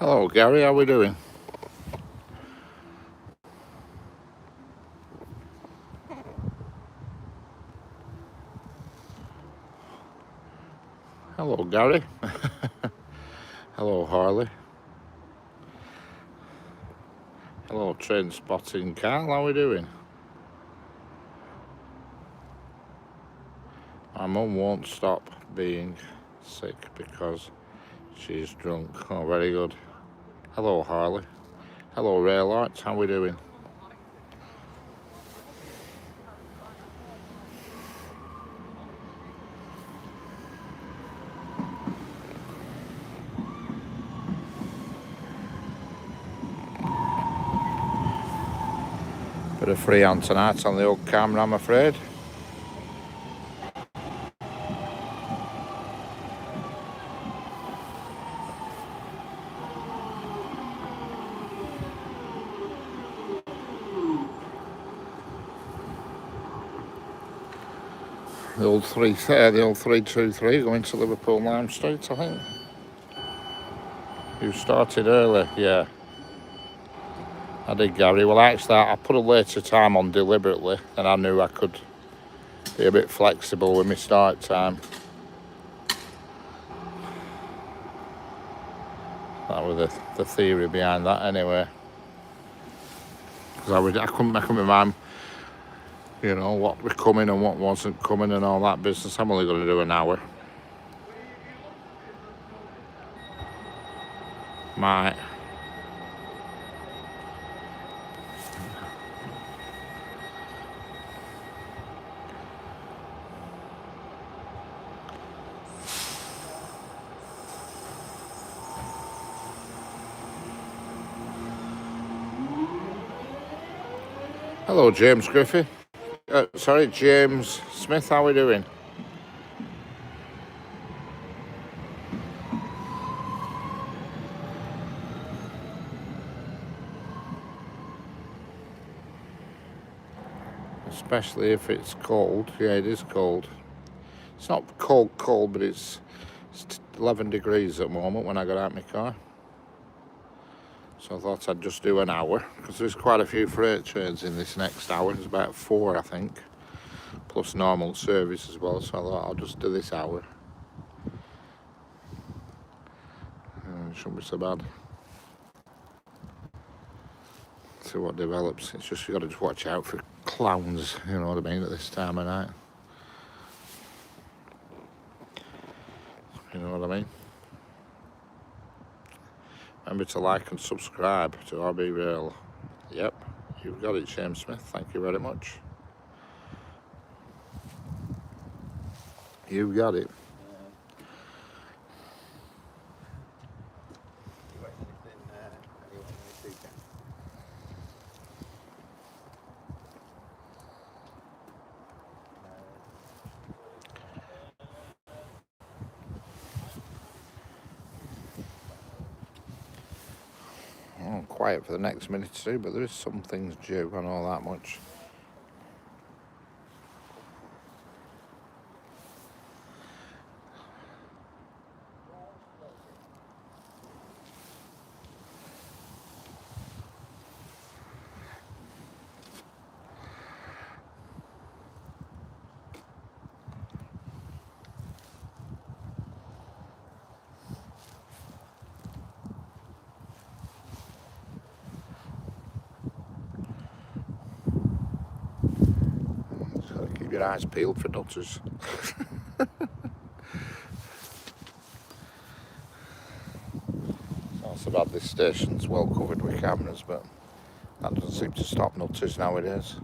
Hello Gary, how we doing? Hello Gary. Hello Harley. Hello Train Spotting Carl, how we doing? My mum won't stop being sick because she's drunk. Oh, very good. Hello Harley. Hello Raylights, how we doing? Bit of free on tonight on the old camera, I'm afraid. The old 323 going to Liverpool Lime Street, I think. You started early, yeah. I did, Gary. Well, actually, I put a later time on deliberately, and I knew I could be a bit flexible with my start time. That was the theory behind that, anyway. Because I couldn't make up my mind, what was coming and what wasn't coming and all that business. I'm only going to do an hour. Might. Hello, James Griffith. James Smith, how are we doing? Especially if it's cold. Yeah, it is cold. It's not cold, but it's 11 degrees at the moment when I got out of my car. So I thought I'd just do an hour, because there's quite a few freight trains in this next hour. There's about 4, I think, plus normal service as well. So I thought I'll just do this hour. It shouldn't be so bad. See what develops. It's just, you got to just watch out for clowns, you know what I mean, at this time of night. You know what I mean? Remember to like and subscribe to RB Rail. Yep, you've got it, James Smith. Thank you very much. You've got it. Quiet for the next minute or two, but there is some things due, I know that much. Just gotta keep your eyes peeled for nutters. It's not so bad, this station's well covered with cameras, but that doesn't seem to stop nutters nowadays.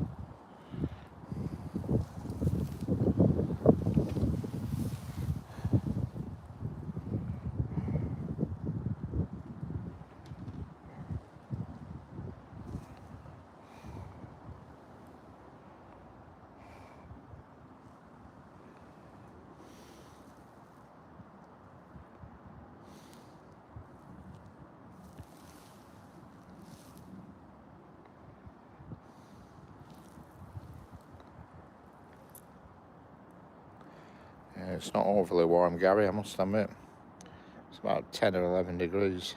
Yeah, it's not overly warm, Gary, I must admit. It's about 10 or 11 degrees.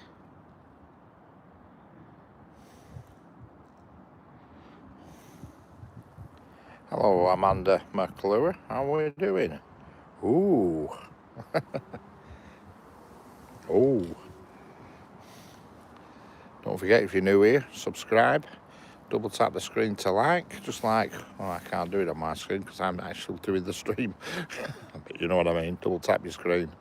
Hello, Amanda McClure. How are we doing? Ooh. Oh. Don't forget, if you're new here, subscribe. Double tap the screen to like. Just like, oh, I can't do it on my screen because I'm actually doing the stream. But you know what I mean. Double tap your screen.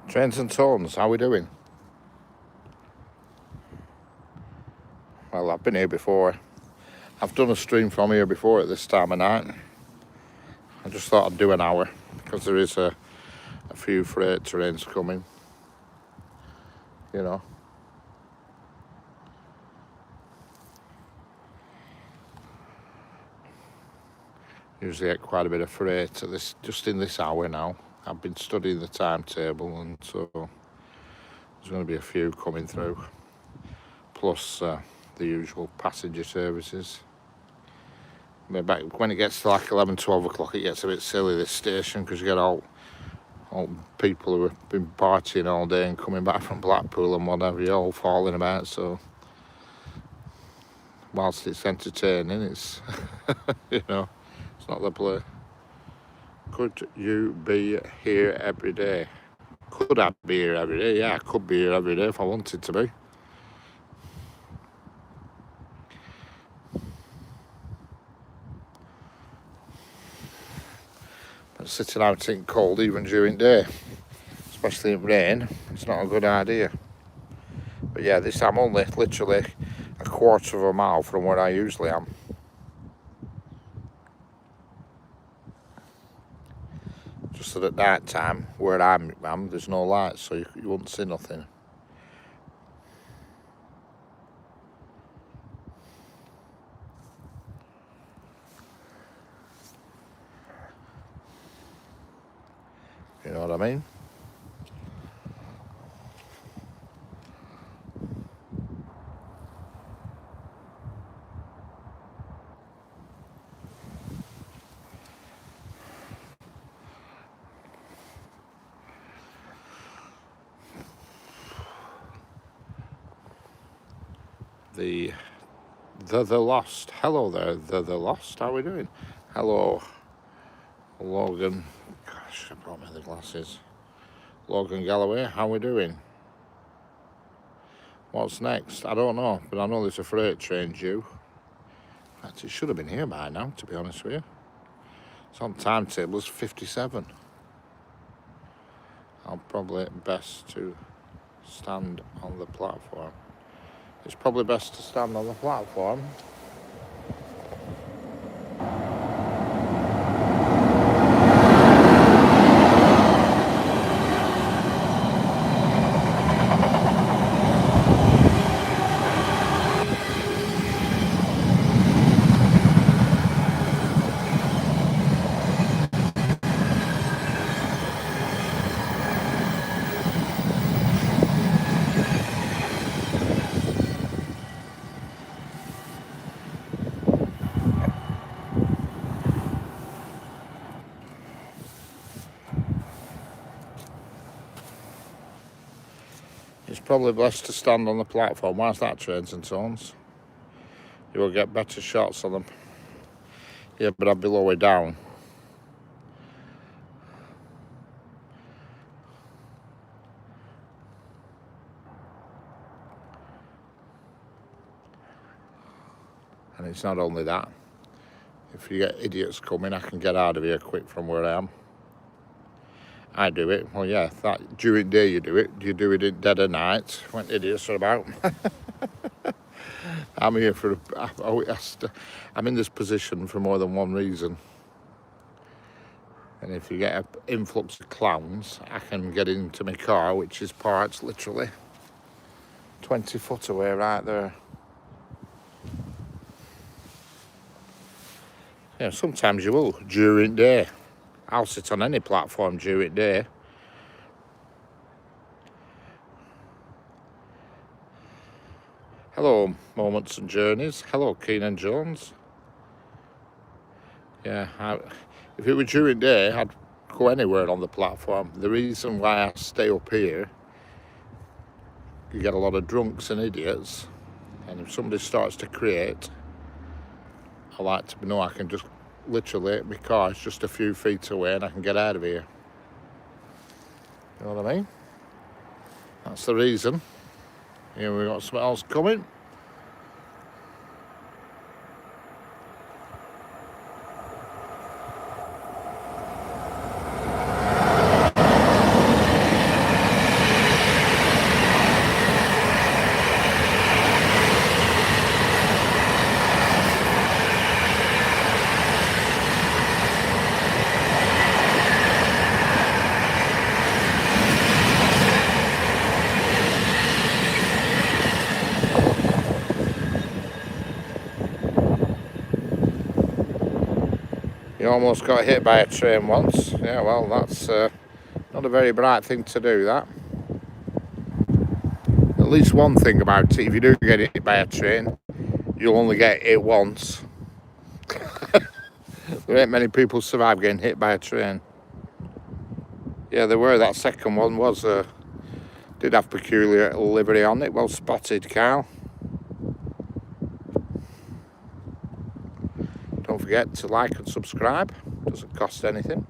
Trains and Tones, how we doing? Well, I've been here before. I've done a stream from here before at this time of night. I just thought I'd do an hour because there is a few freight trains coming, you know. Usually get quite a bit of freight at this, just in this hour now. I've been studying the timetable, and so there's going to be a few coming through, plus the usual passenger services. Maybe when it gets to like 11, 12 o'clock, it gets a bit silly, this station, because you get all people who have been partying all day and coming back from Blackpool and whatever, you're all falling about. So whilst it's entertaining, it's you know, it's not the play. Could you be here every day? Could I be here every day? Yeah, I could be here every day if I wanted to be. But sitting out in cold even during day, especially in rain, it's not a good idea. But yeah, I'm only literally a quarter of a mile from where I usually am. Just that at night time, where I'm there's no lights, so you won't see nothing. You know what I mean? The Lost. Hello there, the Lost. How are we doing? Hello, Logan. Gosh, I brought me the glasses. Logan Galloway, how are we doing? What's next? I don't know, but I know there's a freight train due. In fact, it should have been here by now, to be honest with you. It's on timetable, it's 57. I'll probably best to stand on the platform. It's probably best to stand on the platform. It's probably best to stand on the platform. Whilst that trains and tones, you will get better shots on them. Yeah, but I'll be lower down. And it's not only that. If you get idiots coming, I can get out of here quick from where I am. I do it. Well, yeah, that during day you do it. You do it in dead of night when idiots are about. I'm here for. I'm in this position for more than one reason. And if you get an influx of clowns, I can get into my car, which is parked literally 20 foot away right there. Yeah, sometimes you will during day. I'll sit on any platform during day. Hello, Moments and Journeys. Hello, Keenan Jones. Yeah, if it were during day, I'd go anywhere on the platform. The reason why I stay up here, you get a lot of drunks and idiots, and if somebody starts to create, I like to know I can just literally, my car is just a few feet away and I can get out of here. You know what I mean? That's the reason. Here we got something else coming. You almost got hit by a train once. Yeah, well, that's not a very bright thing to do, that. At least one thing about it, if you do get hit by a train, you'll only get hit once. There ain't many people survive getting hit by a train. Yeah, there were. That second one was did have peculiar livery on it. Well spotted, Carl. Don't forget to like and subscribe. Doesn't cost anything.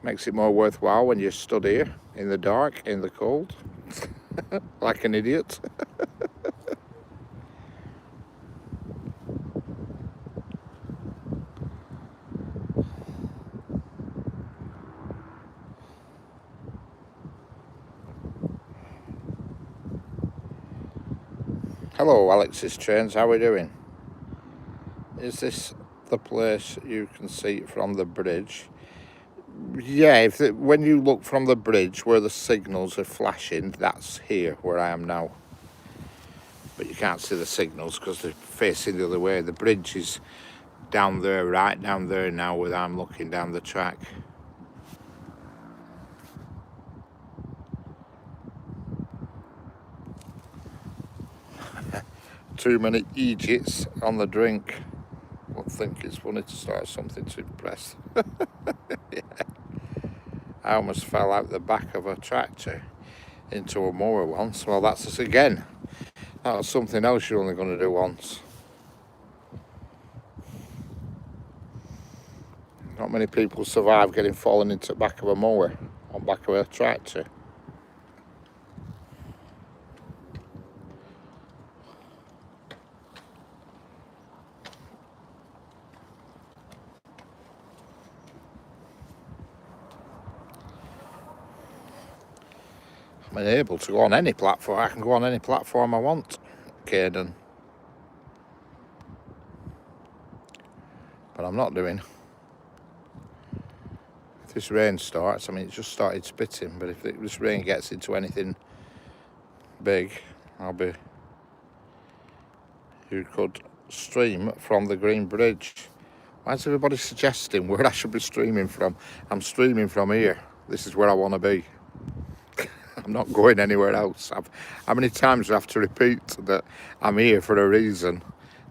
Makes it more worthwhile when you stood here in the dark, in the cold, like an idiot. Hello, Alex's Trains. How are we doing? Is this the place you can see from the bridge? Yeah, when you look from the bridge where the signals are flashing, that's here where I am now. But you can't see the signals because they're facing the other way. The bridge is down there, right down there now, where I'm looking down the track. Too many idiots on the drink. Won't think it's funny to start something to impress. Yeah. I almost fell out the back of a tractor into a mower once. Well, that's us again. That was something else you're only going to do once. Not many people survive getting fallen into the back of a mower on back of a tractor. I'm able to go on any platform. I can go on any platform I want, Caden. But I'm not doing. If this rain starts, I mean, it just started spitting, but if this rain gets into anything big, you could stream from the Green Bridge. Why is everybody suggesting where I should be streaming from? I'm streaming from here. This is where I want to be. I'm not going anywhere else. How many times do I have to repeat that I'm here for a reason?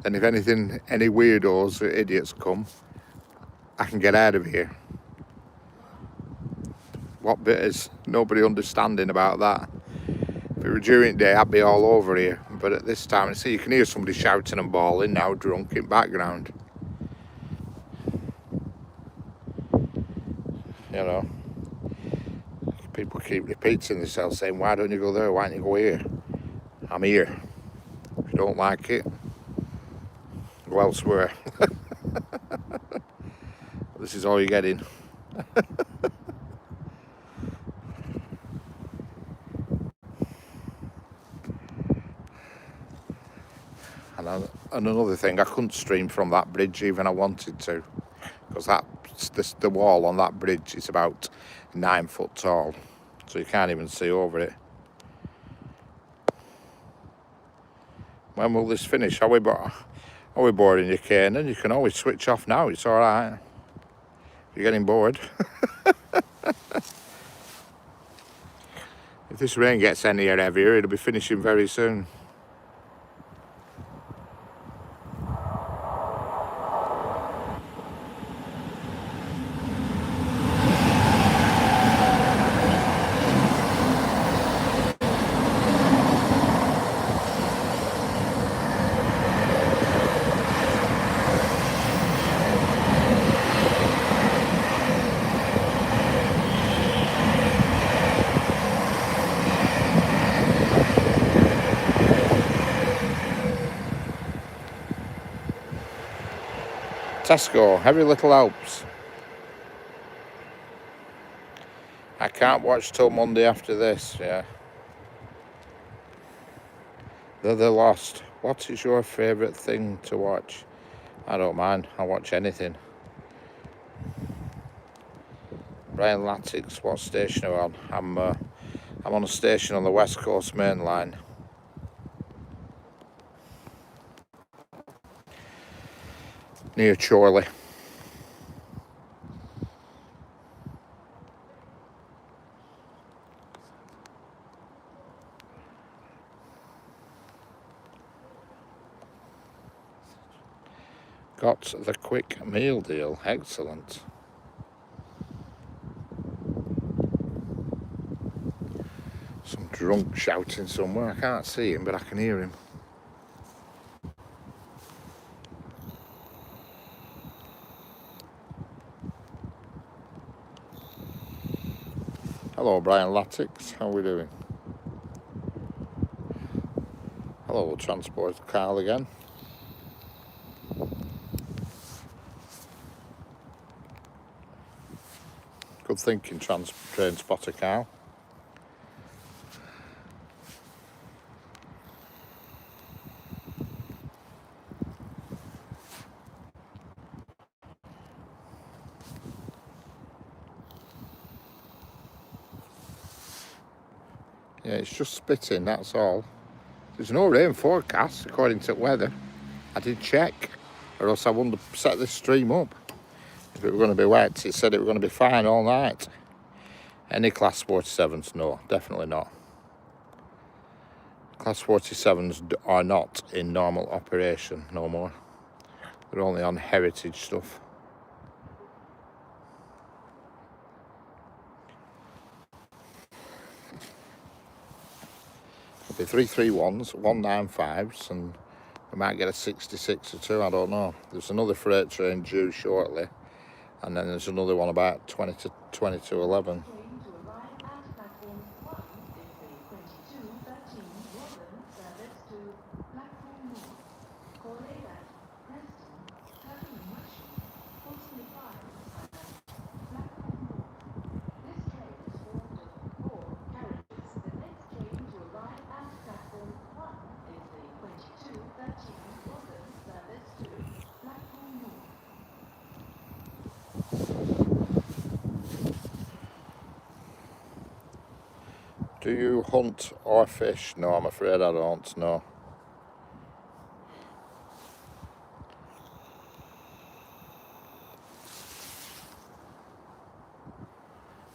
And if any weirdos or idiots come, I can get out of here. What bit is nobody understanding about that? If it were during the day, I'd be all over here. But at this time, see, you can hear somebody shouting and bawling now, drunk in background. You know, people keep repeating themselves, saying, why don't you go there? Why don't you go here? I'm here. If you don't like it, go elsewhere. This is all you're getting. And another thing, I couldn't stream from that bridge even I wanted to, because the wall on that bridge is about 9 foot tall, so you can't even see over it. When will this finish? Are we boring you, Kanan? You can always switch off now, it's all right. You're getting bored. If this rain gets any heavier, it'll be finishing very soon. Tesco, every little helps. I can't watch till Monday after this, yeah. They're lost. What is your favourite thing to watch? I don't mind, I watch anything. Brian Latix, what station are you on? I'm on a station on the West Coast Main Line. Near Chorley. Got the quick meal deal, excellent. Some drunk shouting somewhere, I can't see him but I can hear him. Hello Brian Latix, how are we doing? Hello Transport Carl again. Good thinking, train spotter Carl. Yeah, it's just spitting, that's all. There's no rain forecast according to weather. I did check, or else I wouldn't have set this stream up. If it were going to be wet, it said it were going to be fine all night. Any Class 47s? No, definitely not. Class 47s are not in normal operation no more. They're only on heritage stuff. There'll be 331s, 195s, and we might get a 66 or two, I don't know. There's another freight train due shortly, and then there's another one about 20 to 11. Do you hunt or fish? No, I'm afraid I don't, no.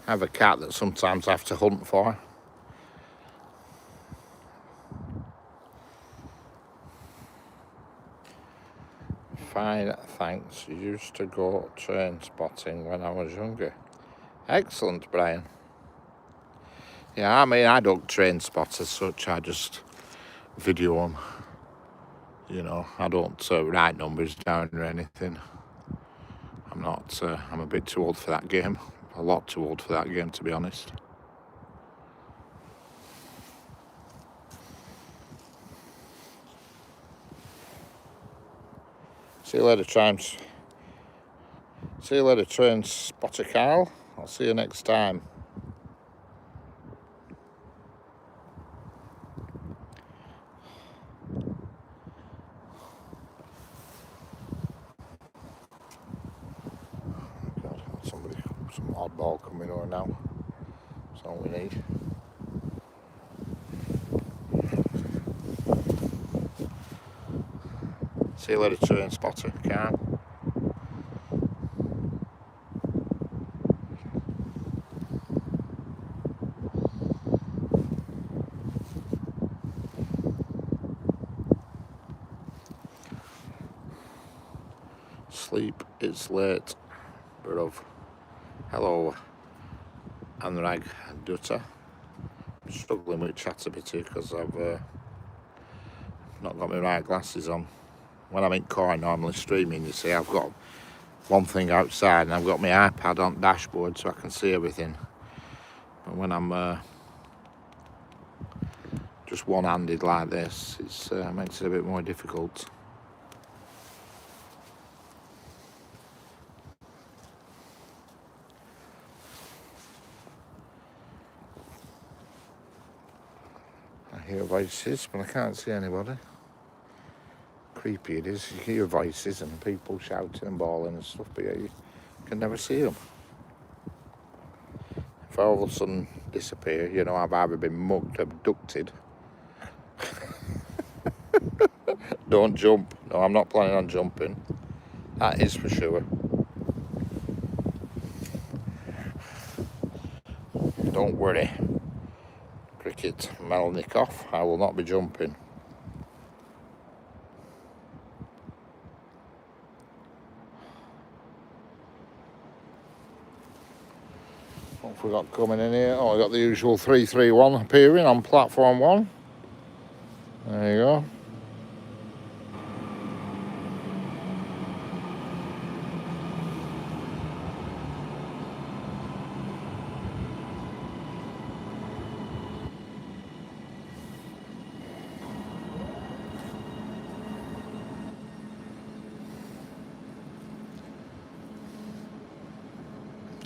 I have a cat that sometimes I have to hunt for. Fine, thanks. Used to go train spotting when I was younger. Excellent, Brian. Yeah, I mean, I don't train spot as such, I just video them. You know, I don't write numbers down or anything. I'm not, I'm a bit too old for that game. A lot too old for that game, to be honest. See you later, trains. See you later, train spotter Carl. I'll see you next time. God, some oddball coming over now. That's all we need. See you later, train spotter Carl. Sleep, it's late, bruv. Hello, Anrag Dutta. I'm struggling with ChatGPT because I've not got my right glasses on. When I'm in car normally streaming, you see, I've got one thing outside and I've got my iPad on the dashboard so I can see everything. But when I'm just one-handed like this, it makes it a bit more difficult. voices, but I can't see anybody. Creepy it is. You hear voices and people shouting and bawling and stuff, but yeah, you can never see them. If I all of a sudden disappear, you know, I've either been mugged, abducted. Don't jump. No, I'm not planning on jumping. That is for sure. Don't worry. Cricket Melnikoff, I will not be jumping. What have we got coming in here? Oh, we got the usual 331 appearing on platform 1. There you go.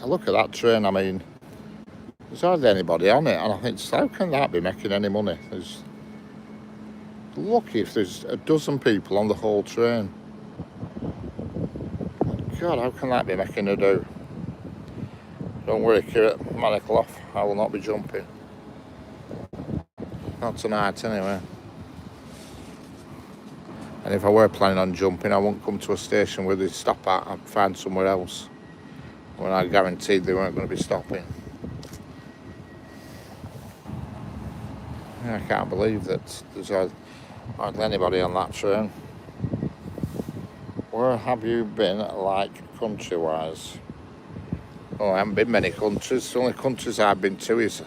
I look at that train, I mean, there's hardly anybody on it, and I think, how can that be making any money? There's lucky if there's a dozen people on the whole train. God, how can that be making a do? Don't worry, Kirit Manicloff, I will not be jumping. Not tonight, anyway. And if I were planning on jumping, I wouldn't come to a station where they stop at. I'd find somewhere else when I guaranteed they weren't going to be stopping. I can't believe that there's hardly anybody on that train. Where have you been, like, country-wise? Oh, I haven't been many countries. The only countries I've been to is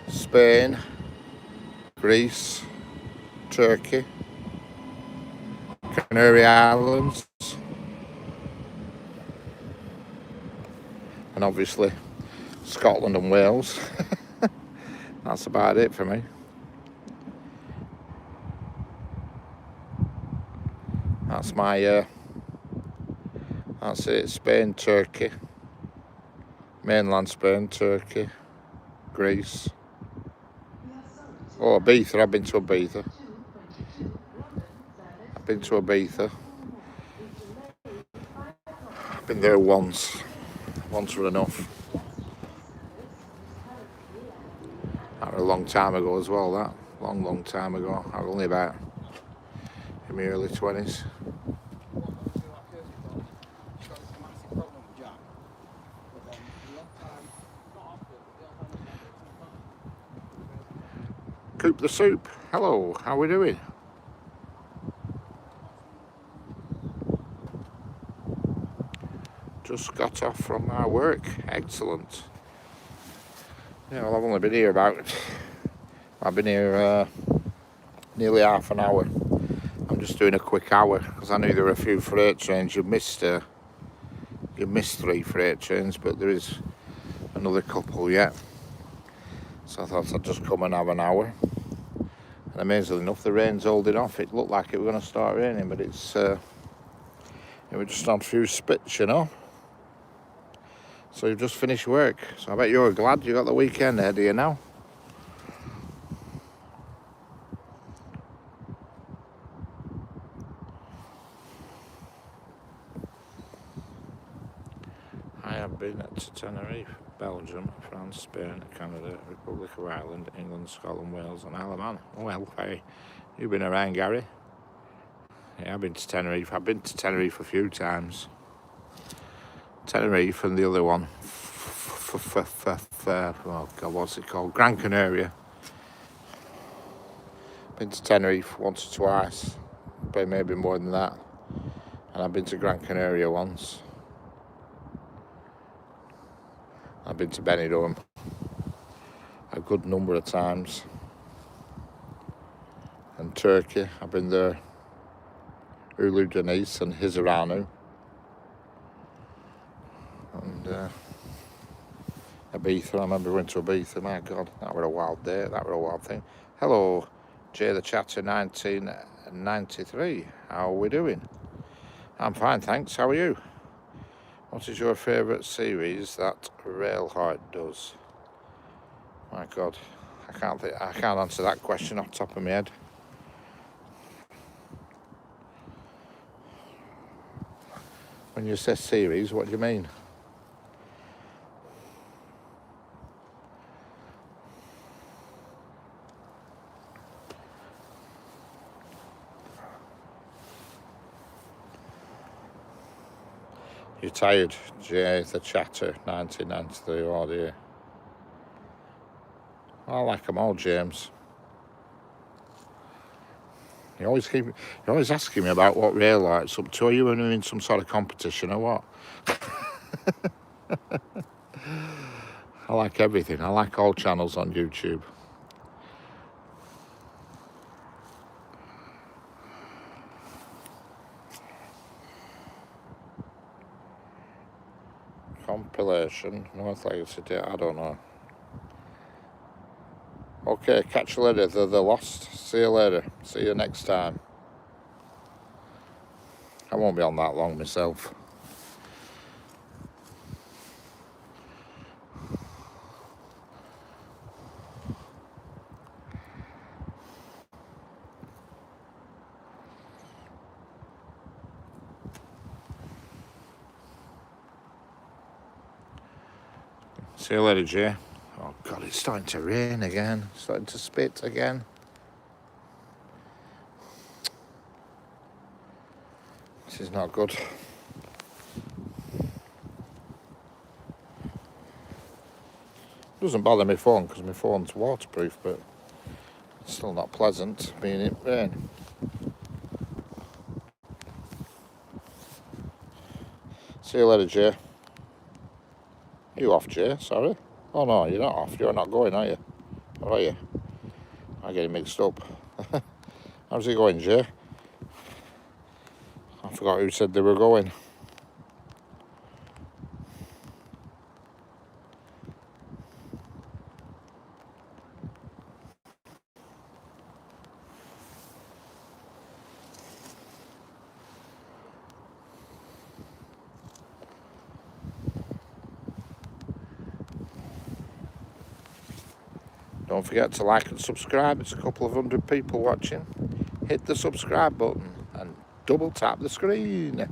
Spain, Greece, Turkey, Canary Islands, and obviously Scotland and Wales. That's about it for me. That's my, that's it, Spain, Turkey, mainland Spain, Turkey, Greece. Oh, Ibiza, I've been to Ibiza. I've been to Ibiza. I've been there once. Once were enough. That was a long time ago as well, that. Long time ago. I was only about in my early 20s. Coop the Soup, hello, how are we doing? Just got off from my work, excellent. Yeah, well, I've only been here I've been here nearly half an hour. I'm just doing a quick hour because I knew there were a few freight trains. You missed 3 freight trains, but there is another couple yet. So I thought I'd just come and have an hour. And amazingly enough, the rain's holding off. It looked like it was going to start raining, but it was just on a few spits, you know. So you've just finished work. So I bet you're glad you got the weekend ahead of you now. I have been to Tenerife, Belgium, France, Spain, Canada, Republic of Ireland, England, Scotland, Wales and Isle of Man. Oh, well, hey, you've been around, Gary. Yeah, I've been to Tenerife. I've been to Tenerife a few times. Tenerife and the other one, oh God, what's it called? Gran Canaria. Been to Tenerife once or twice, but maybe more than that. And I've been to Gran Canaria once. I've been to Benidorm a good number of times. And Turkey, I've been there. Ulu Deniz and Hizaranu. And Ibiza, I remember we went to Ibiza, my God, that were a wild day, that were a wild thing. Hello, Jay the Chatter 1993, how are we doing? I'm fine, thanks, how are you? What is your favourite series that Railheart does? My God, I can't answer that question off the top of my head. When you say series, what do you mean? You're tired, Jay, the chatter, 1993, oh dear. I like them all, James. You're always asking me about what Ray likes up to. Are you in some sort of competition or what? I like everything. I like all channels on YouTube. Compilation, North Legacy Day, I don't know. Okay, catch you later, the lost. See you later. See you next time. I won't be on that long myself. See you later, Jay. Oh God, it's starting to rain again. It's starting to spit again. This is not good. Doesn't bother my phone because my phone's waterproof, but it's still not pleasant being in rain. See you later, Jay. You off, Jay? Sorry. Oh no, you're not off. You're not going, are you? Or are you? I'm getting mixed up. How's it going, Jay? I forgot who said they were going. Don't forget to like and subscribe. It's a couple of hundred people watching. Hit the subscribe button and double tap the screen.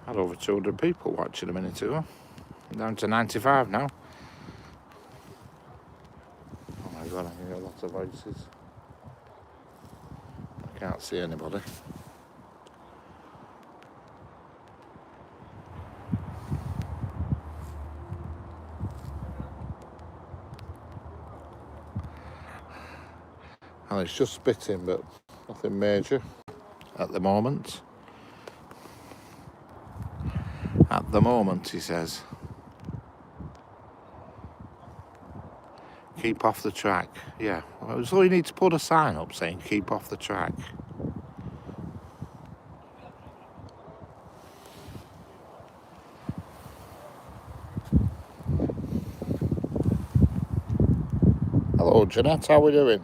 Had over 200 people watching a minute ago. I'm down to 95 now. Oh my God, I can hear lots of voices. I can't see anybody. And it's just spitting, but nothing major at the moment. At the moment, he says. Keep off the track. Yeah, well, so you need to put a sign up saying keep off the track. Hello, Jeanette, how are we doing?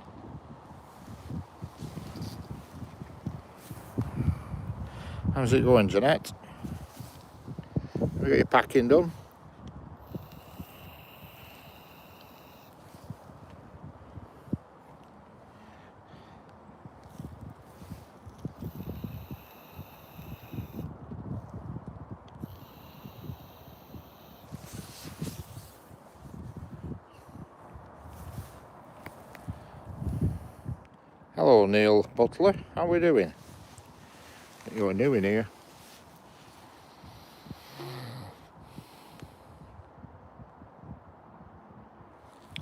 How's it going, Jeanette? Have you got your packing done? Hello, Neil Butler. How are we doing? You're new in here.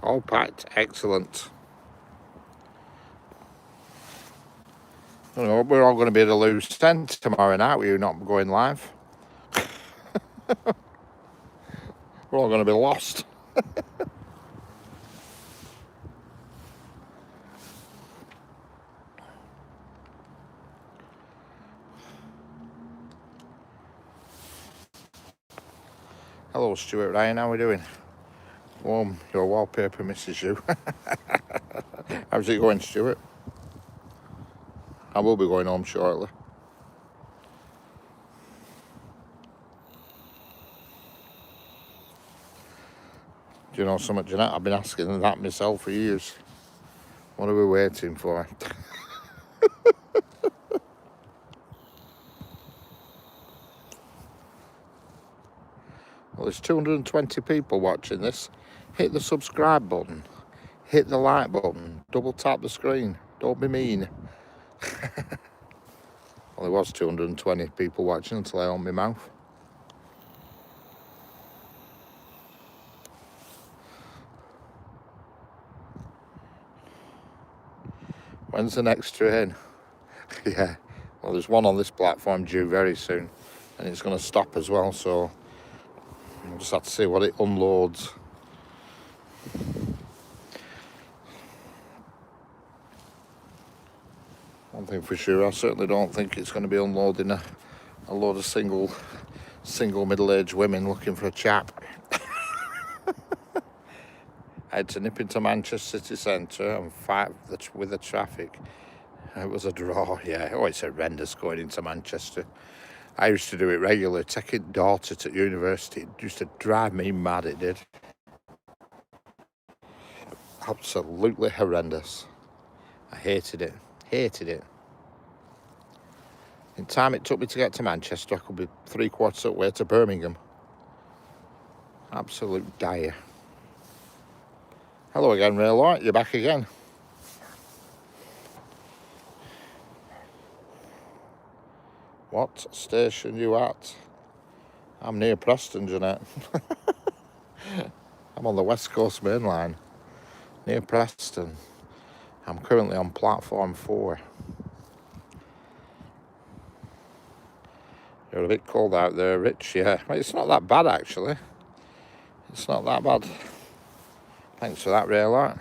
All packed. Excellent. I don't know, we're all going to be at a loose end tomorrow night. We're not going live. We're all going to be lost. Hello Stuart Ryan, how are we doing? Your wallpaper misses you. How's it going, Stuart? I will be going home shortly. Do you know something, Jeanette? I've been asking that myself for years. What are we waiting for? Well, there's 220 people watching this. Hit the subscribe button. Hit the like button. Double tap the screen. Don't be mean. Well, there was 220 people watching until I opened my mouth. When's the next train? Yeah. Well, there's one on this platform due very soon. And it's going to stop as well, so we'll just have to see what it unloads. One thing for sure, I certainly don't think it's going to be unloading a load of single middle-aged women looking for a chap. I had to nip into Manchester city centre and fight with the traffic. It was a draw, yeah. Oh, it's horrendous going into Manchester. I used to do it regularly, taking daughter to university. It used to drive me mad, it did. Absolutely horrendous. I hated it. In time it took me to get to Manchester, I could be 3/4 of the way to Birmingham. Absolute dire. Hello again, Ray Light. You're back again. What station you at? I'm near Preston, Jeanette. I'm on the West Coast Main Line, near Preston. I'm currently on platform 4. You're a bit cold out there, Rich, yeah. Well, it's not that bad, actually. It's not that bad. Thanks for that, Ray Light.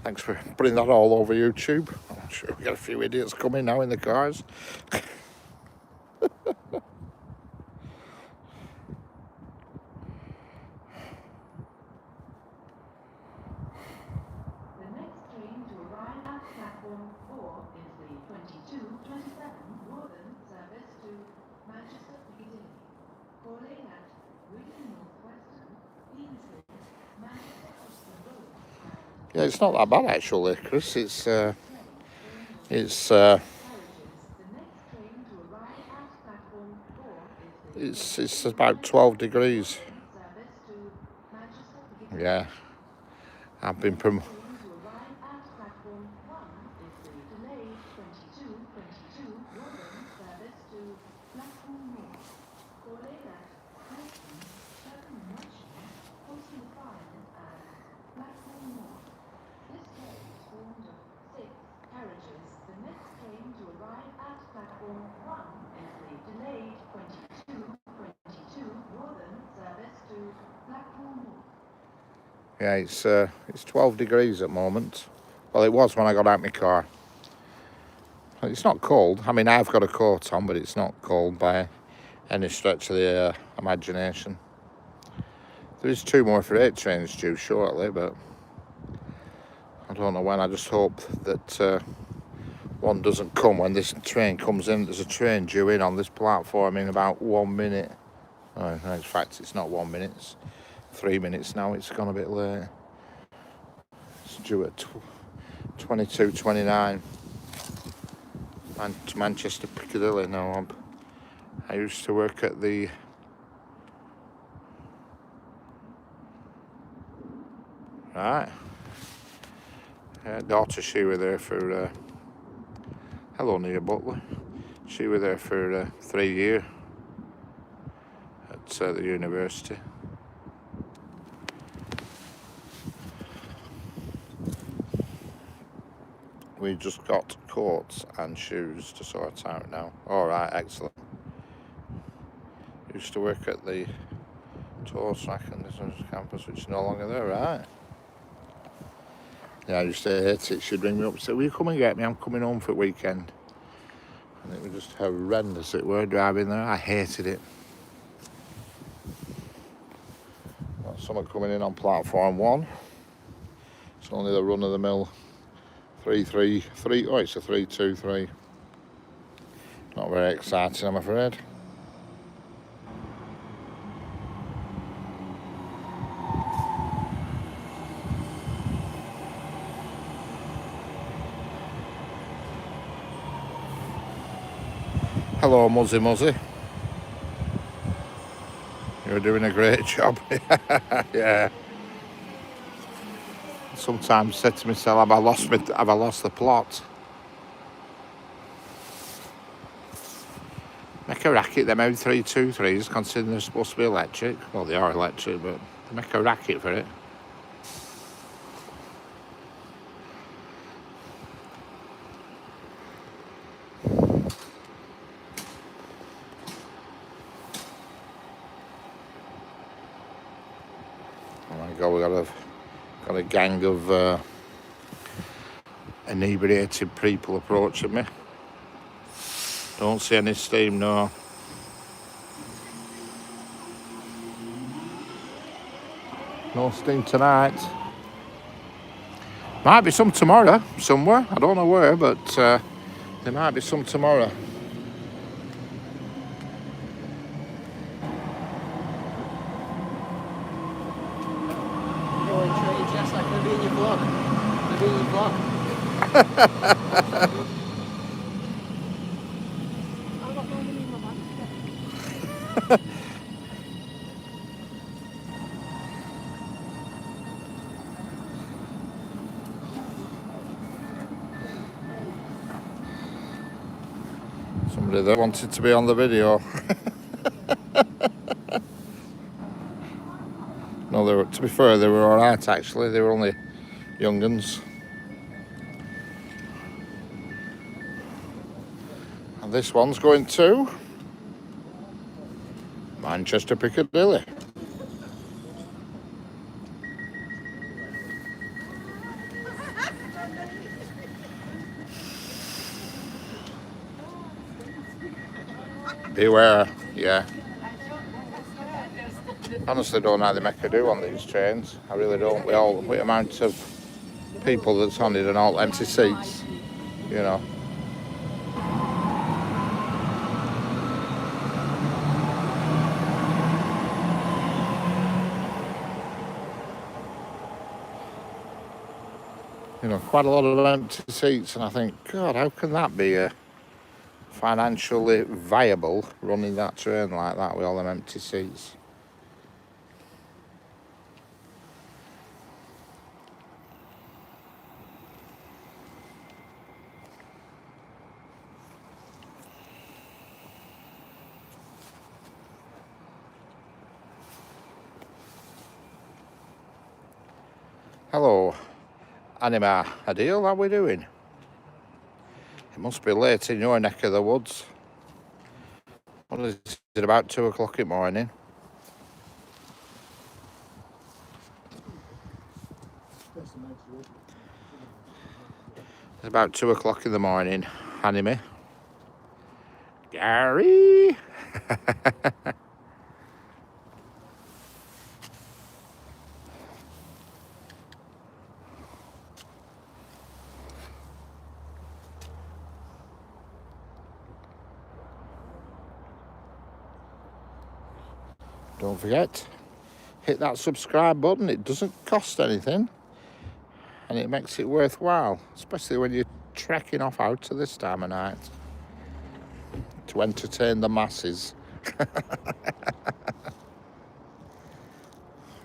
Thanks for putting that all over YouTube. I'm sure we got a few idiots coming now in the cars. Yeah, it's not that bad actually, Chris. It's about 12 degrees. Yeah, I've been Yeah, it's 12 degrees at the moment. Well, it was when I got out of my car. It's not cold. I mean, I've got a coat on, but it's not cold by any stretch of the imagination. There is 2 more freight trains due shortly, but I don't know when. I just hope that one doesn't come when this train comes in. There's a train due in on this platform in about 1 minute. Oh, in fact, it's not 1 minute. It's 3 minutes now. It's gone a bit late. It's due at 22:29. Manchester Piccadilly. No, I used to work at the right. Daughter, she was there for hello, Nia Butler. She was there for 3 years at the university. We just got coats and shoes to sort out now. All right, excellent. Used to work at the tour track on this campus, which is no longer there, right? Yeah, I used to hate it. She'd ring me up and say, "Will you come and get me? I'm coming home for the weekend." And it was just horrendous. It were driving there. I hated it. something coming in on platform 1. It's only the run-of-the-mill 333. Oh, it's a 323. Not very exciting, I'm afraid. Hello, Muzzy Muzzy. You're doing a great job. Yeah. Sometimes I said to myself, have I lost the plot? Make a racket, them M323s, considering they're supposed to be electric. Well, they are electric, but they make a racket for it. Oh my God, we got a gang of inebriated people approaching me. Don't see any steam, no. No steam tonight. Might be some tomorrow, somewhere. I don't know where, but there might be some tomorrow. Just like maybe in your vlog. Maybe in your vlog. Somebody that wanted to be on the video. No, to be fair, they were alright actually. They were only young uns. And this one's going to Manchester Piccadilly. Beware, yeah. Honestly, don't know how they make a do on these trains. I really don't. With the amount of people that's on it and all empty seats, you know. You know, quite a lot of empty seats, and I think, God, how can that be financially viable, running that train like that with all them empty seats? Hello, Anima Adil, how we doing? It must be late in your neck of the woods. What is it, about 2 o'clock in the morning? It's about 2 o'clock in the morning, Anime. Gary! Don't forget, hit that subscribe button. It doesn't cost anything and it makes it worthwhile, especially when you're trekking off out to this time of night to entertain the masses.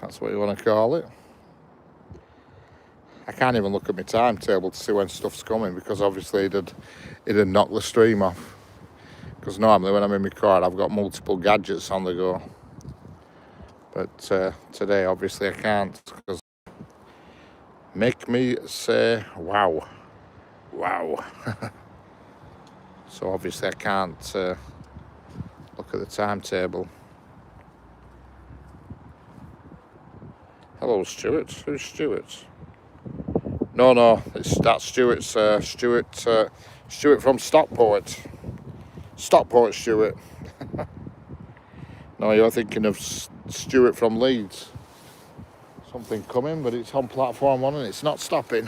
That's what you want to call it. I can't even look at my timetable to see when stuff's coming, because obviously it'd knock the stream off. Because normally when I'm in my car, I've got multiple gadgets on the go. But today, obviously, I can't, because make me say, wow, wow. So obviously I can't look at the timetable. Hello, Stuart. Who's Stuart? No, that's Stuart's Stuart from Stockport. Stockport Stuart. No, you're thinking of Stuart from Leeds. something coming, but it's on platform 1 and it's not stopping.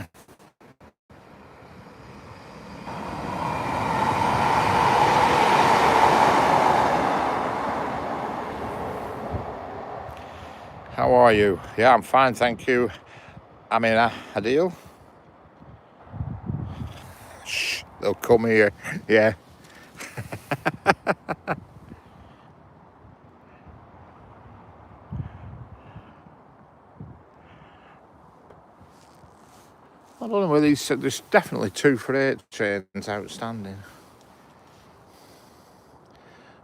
How are you? Yeah, I'm fine, thank you. I'm in a deal. Shh, they'll come here. Yeah. I don't know whether there's definitely 2 freight trains outstanding.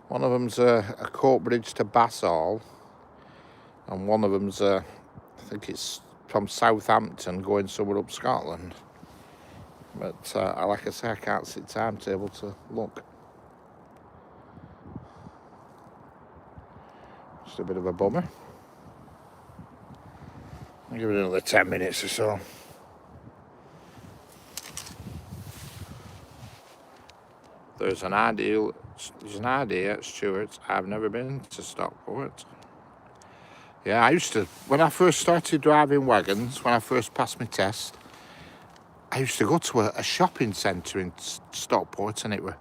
One of them's a Coatbridge to Bassall, and one of them's I think it's from Southampton going somewhere up Scotland. But like I say, I can't see the timetable to look. Just a bit of a bummer. I'll give it another 10 minutes or so. There's an idea at Stewart's. I've never been to Stockport. Yeah, I used to, when I first started driving wagons, when I first passed my test, I used to go to a shopping centre in Stockport, and it were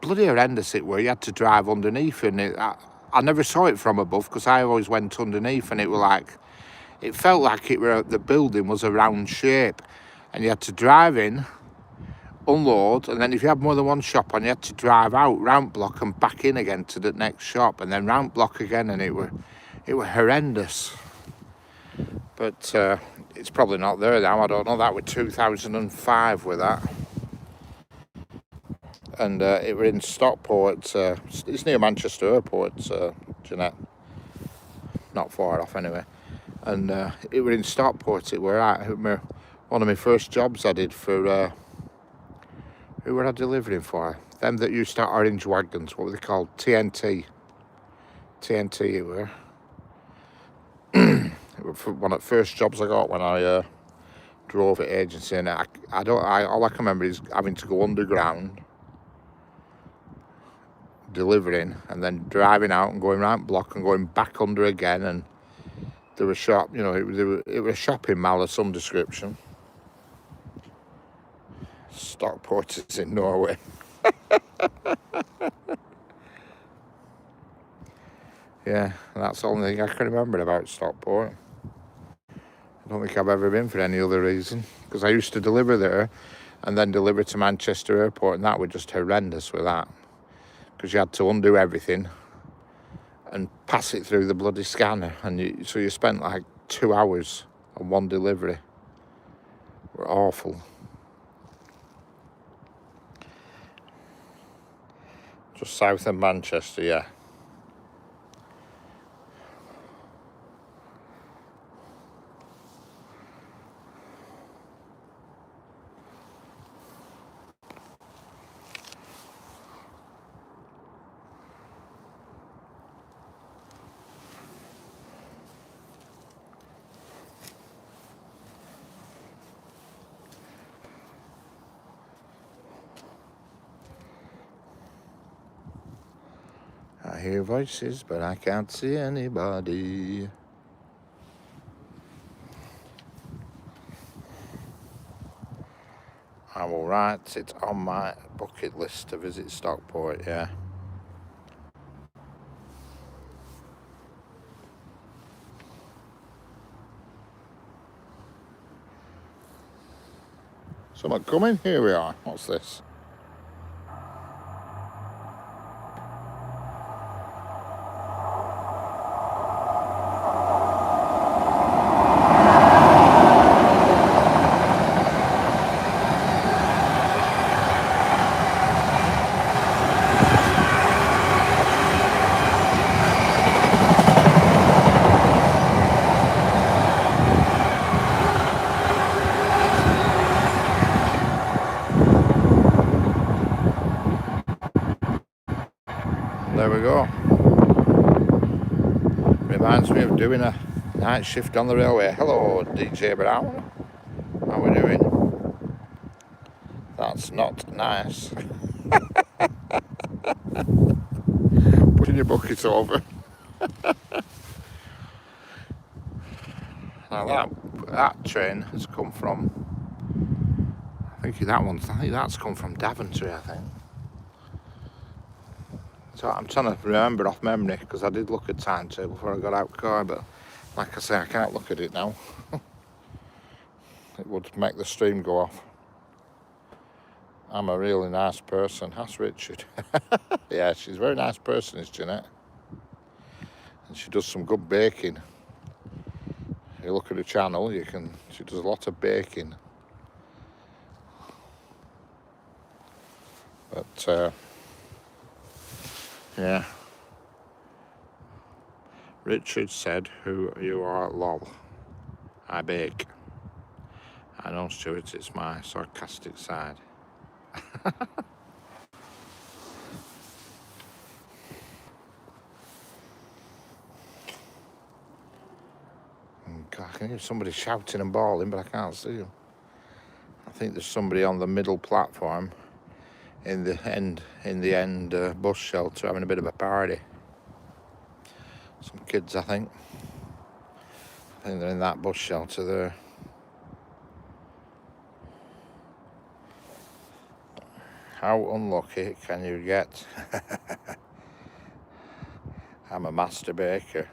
bloody horrendous. It were, you had to drive underneath, and I never saw it from above because I always went underneath, and it were like, it felt like the building was a round shape, and you had to drive in, unload, and then if you had more than one shop on, you had to drive out round block and back in again to the next shop, and then round block again, and it were horrendous. But it's probably not there now. I don't know. That was 2005 with that, and it were in Stockport. It's near Manchester Airport, Jeanette. Not far off anyway. And it were in Stockport. It were one of my first jobs I did for. Who were I delivering for? Them that used to orange wagons. What were they called? TNT. TNT. It were. One of the first jobs I got when I drove at agency, and all I can remember is having to go underground, delivering, and then driving out and going round block and going back under again, and there was a shop, you know, it was a shopping mall of some description. Stockport is in Norway. Yeah, that's the only thing I can remember about Stockport. I don't think I've ever been for any other reason, because I used to deliver there and then deliver to Manchester Airport, and that was just horrendous with that, because you had to undo everything and pass it through the bloody scanner, and so you spent like 2 hours on one delivery. It were awful. Just south of Manchester, yeah. I hear voices, but I can't see anybody. I'm all right. It's on my bucket list to visit Stockport, yeah. Someone coming? Here we are. What's this? There we go. Reminds me of doing a night shift on the railway. Hello, DJ Brown. How are we doing? That's not nice. Putting your bucket over. Now that train has come from, I think that's come from Daventry, I think. So I'm trying to remember off memory, because I did look at timetable before I got out car, but like I say, I can't look at it now. It would make the stream go off. I'm a really nice person. Ask Richard. Yeah, she's a very nice person, is Jeanette. And she does some good baking. You look at her channel, she does a lot of baking. But, yeah. Richard said, "Who you are, lol. I bake." I know, Stuart, it's my sarcastic side. God, I can hear somebody shouting and bawling, but I can't see them. I think there's somebody on the middle platform in the end bus shelter having a bit of a party. Some kids, I think. I think they're in that bus shelter there. How unlucky can you get? I'm a master baker.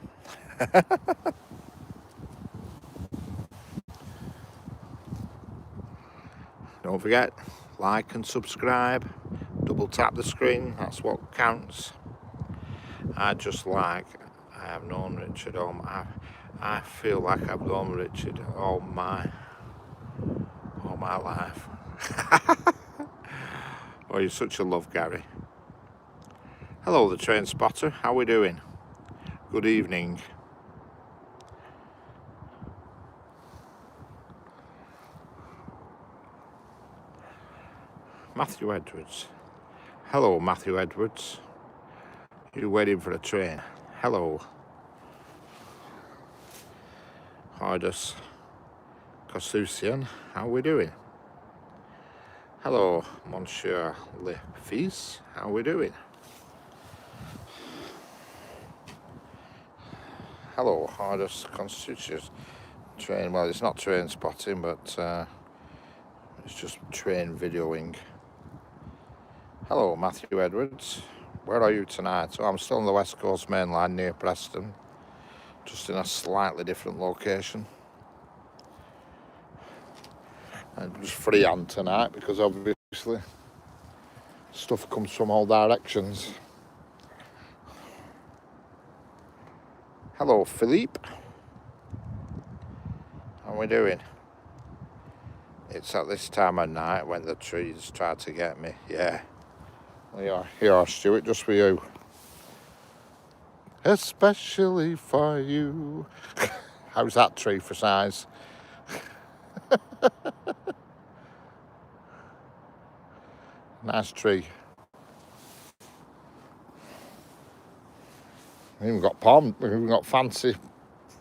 Don't forget, like and subscribe. Double tap the screen, that's what counts. I have known Richard I feel like I've known Richard all my life. Oh, you're such a love, Gary. Hello, the train spotter. How are we doing? Good evening. Matthew Edwards. Hello, Matthew Edwards. You waiting for a train? Hello. Hardus Kosusian. How are we doing? Hello, Monsieur Le Fils. How are we doing? Hello, Hardus Constitutions. Train, well, it's not train spotting, but it's just train videoing. Hello, Matthew Edwards. Where are you tonight? Oh, I'm still on the West Coast Main Line near Preston, just in a slightly different location. I'm just freehand tonight because obviously stuff comes from all directions. Hello, Philippe. How are we doing? It's at this time of night when the trees try to get me. Yeah. Here are, Stuart, just for you. Especially for you. How's that tree for size? Nice tree. We've got fancy,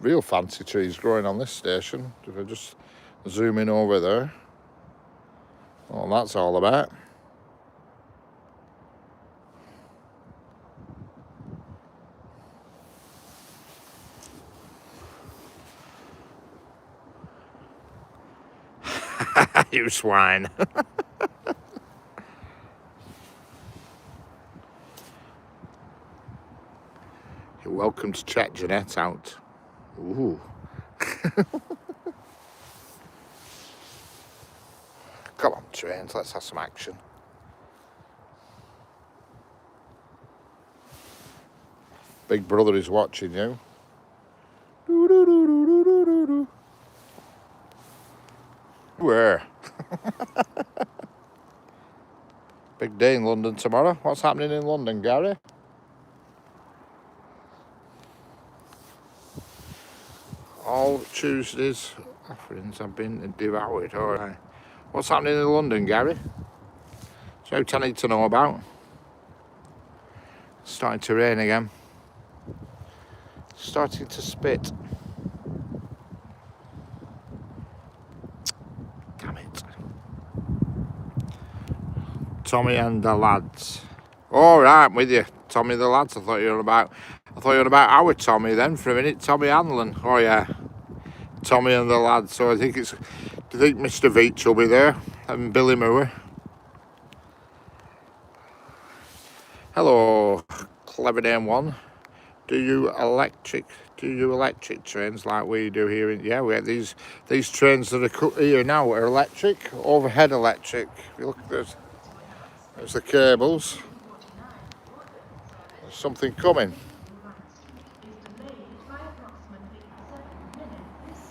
real fancy trees growing on this station. If I just zoom in over there. Well, that's all about. You swine. You're welcome to check Jeanette out. Ooh. Come on, trains, let's have some action. Big brother is watching you. Where? Big day in London tomorrow. What's happening in London, Gary? All Tuesdays offerings have been devoured. All right. What's happening in London, Gary? So I need to know about. It's starting to rain again. Starting to spit. Damn it. Tommy and the lads. All right, I'm with you. Tommy the lads. I thought you were about our Tommy then for a minute. Tommy Hanlon. Oh yeah. Tommy and the lads. So I think do you think Mr. Veach will be there and Billy Moore? Hello, clever name one. Do you electric trains like we do here? Yeah, we have these trains that are here now are electric, overhead electric. If you look at this, there's the cables. There's something coming.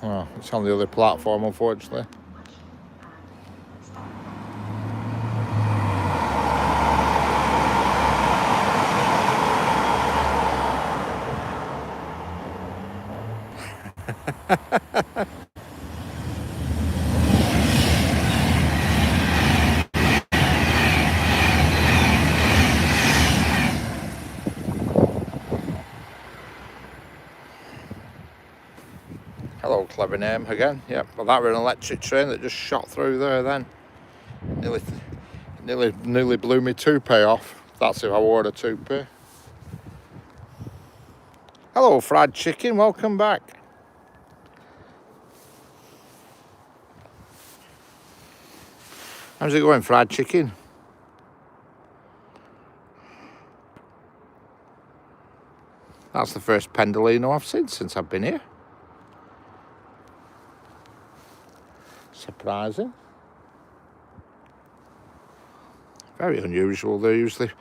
Oh, it's on the other platform, unfortunately. Hello, clever name again. Yeah, well, that were an electric train that just shot through there then. Nearly blew me toupee off. That's if I wore a toupee. Hello, fried chicken. Welcome back. How's it going, fried chicken? That's the first pendolino I've seen since I've been here. Surprising. Very unusual. They're usually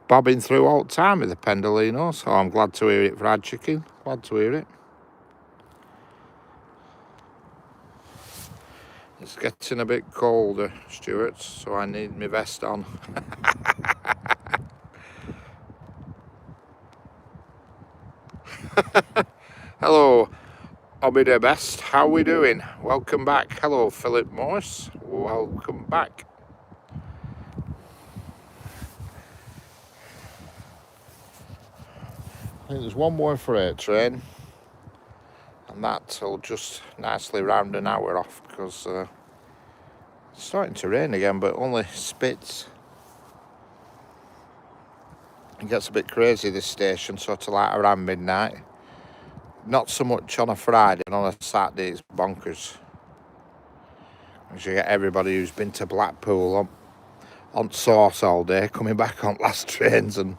bobbing through all the time with the pendolino, so I'm glad to hear it, fried chicken. Glad to hear it. It's getting a bit colder, Stuart, so I need my vest on. Hello, Obby the Best. How we doing? Welcome back. Hello, Philip Morse. Welcome back. I think there's one more freight train, and that'll just nicely round an hour off because it's starting to rain again, but only spits. It gets a bit crazy, this station, sort of like around midnight. Not so much on a Friday, and on a Saturday it's bonkers. Because you get everybody who's been to Blackpool on sauce all day coming back on last trains, and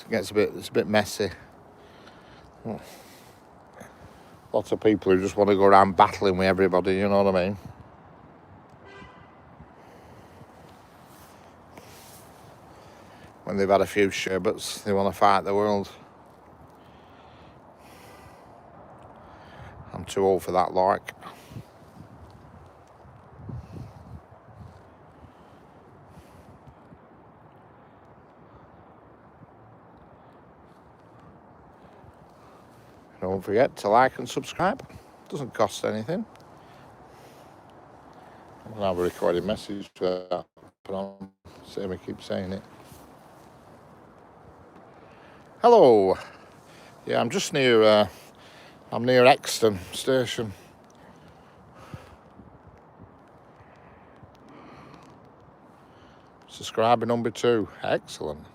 it's a bit messy. Lots of people who just want to go around battling with everybody, you know what I mean? When they've had a few sherbets, they want to fight the world. I'm too old for that lark. Don't forget to like and subscribe. Doesn't cost anything. I'll have a recorded message for that. But I'll say we keep saying it. Hello. Yeah, I'm just near. I'm near Exton Station. Subscriber number 2. Excellent.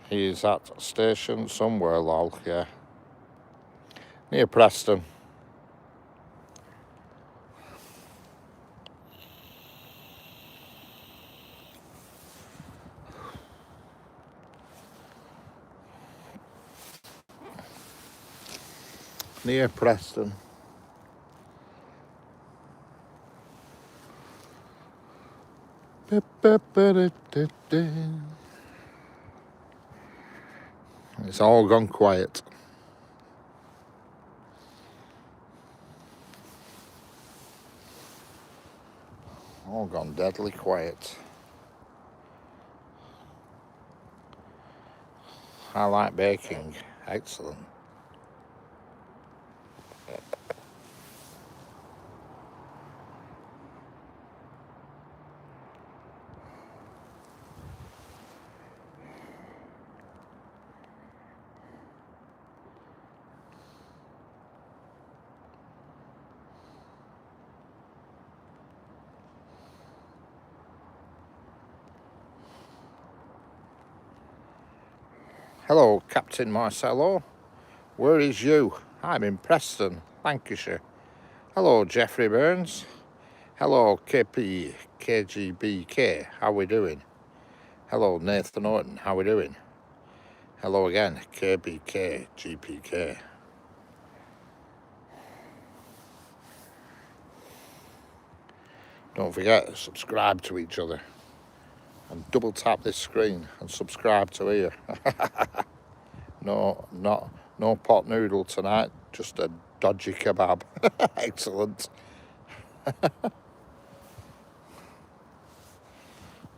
He's at station somewhere, lol, yeah. Near Preston. Near Preston. It's all gone quiet. All gone deadly quiet. I like baking. Excellent. Hello, Captain Marcello. Where is you? I'm in Preston, Lancashire. Hello, Jeffrey Burns. Hello, KGBK. How we doing? Hello, Nathan Orton. How we doing? Hello again, KBK, GPK. Don't forget to subscribe to each other and double tap this screen and subscribe to here. No pot noodle tonight, just a dodgy kebab. Excellent.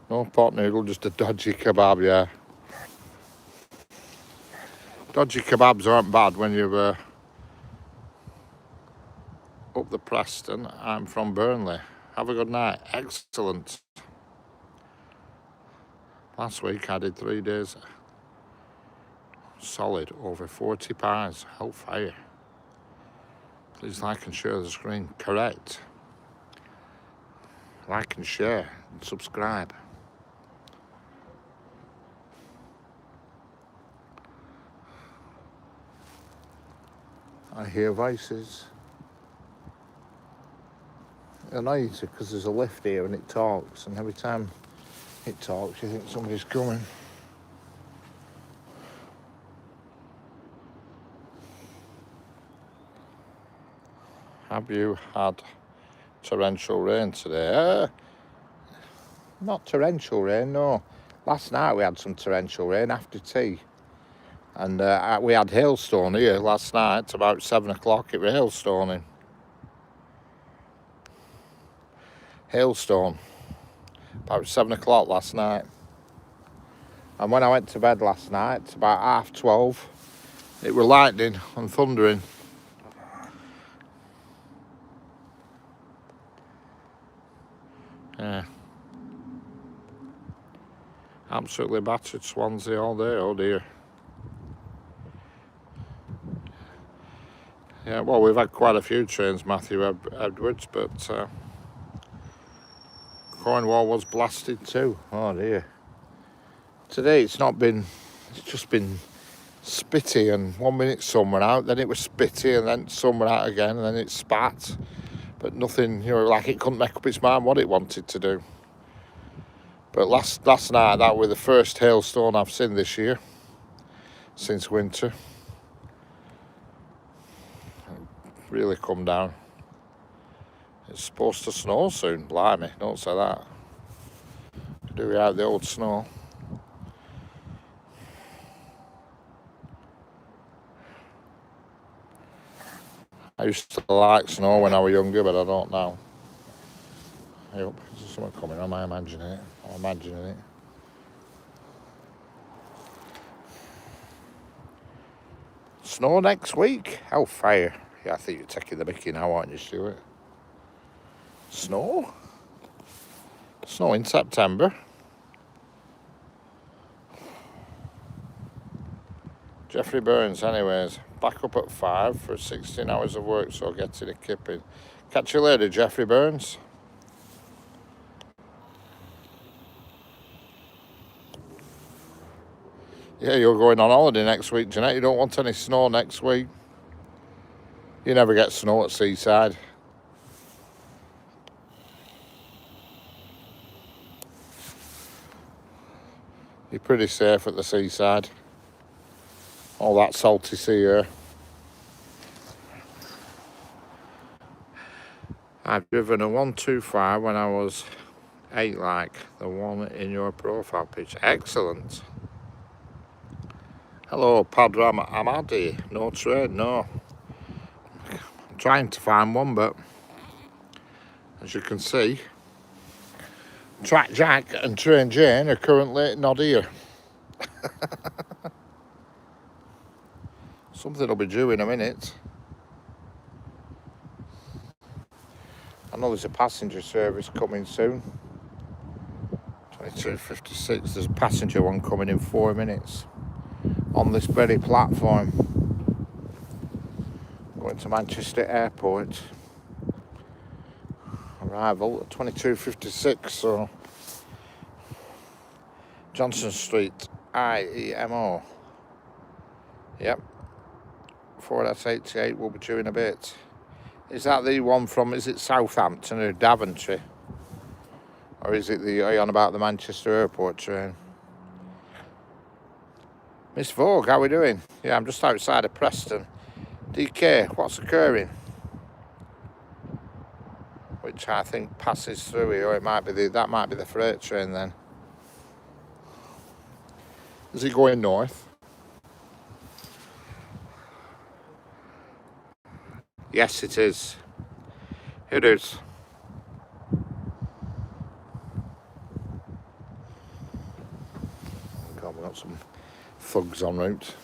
No pot noodle, just a dodgy kebab, yeah. Dodgy kebabs aren't bad when you're up the Preston. I'm from Burnley. Have a good night. Excellent. Last week I did 3 days solid, over 40 pies. Hellfire. Please like and share the screen. Correct. Like and share and subscribe. I hear voices. It annoys you because there's a lift here and it talks, and every time it talks you think somebody's coming. Have you had torrential rain today? Not torrential rain, no. Last night we had some torrential rain after tea. And we had hailstone here last night, about 7 o'clock. It was hailstoning. Hailstone. About 7 o'clock last night. And when I went to bed last night, about 12:30, it was lightning and thundering. Yeah. Absolutely battered Swansea all day, oh dear. Yeah, well, we've had quite a few trains, Matthew Edwards, but Cornwall was blasted too. Oh dear. Today it's just been spitty, and 1 minute sun went out, then it was spitty, and then sun went out again, and then it spat. But nothing, like it couldn't make up its mind what it wanted to do. But last night, that was the first hailstone I've seen this year, since winter. It really come down. It's supposed to snow soon, blimey, don't say that. Do we have the old snow? I used to like snow when I was younger, but I don't now. I hope there's someone coming. Am I imagining it? I'm imagining it. Snow next week? Hellfire. Yeah, I think you're taking the mickey now, aren't you, Stuart? Snow? Snow in September. Jeffrey Burns, anyways. Back up at 5 for 16 hours of work, so getting a kip in. Catch you later, Jeffrey Burns. Yeah, you're going on holiday next week, Jeanette. You don't want any snow next week. You never get snow at seaside. You're pretty safe at the seaside. All that salty sea air. I've driven a 125 when I was 8, like the one in your profile picture. Excellent. Hello, Padram Amadi. No train, no. I'm trying to find one, but as you can see, Track Jack and Train Jane are currently not here. Something will be due in a minute. I know there's a passenger service coming soon. 22:56. There's a passenger one coming in 4 minutes on this very platform. Going to Manchester Airport. Arrival at 22:56. So Johnson Street, IEMO. Yep. Ford S88 will be due in a bit. Is that the one from, is it Southampton or Daventry? Or is it the, are you on about the Manchester Airport train? Miss Vogue, how are we doing? Yeah, I'm just outside of Preston. DK, what's occurring? Which I think passes through here, or it might be that might be the freight train then. Is it going north? Yes, it is. It is. God, we've got some thugs en route.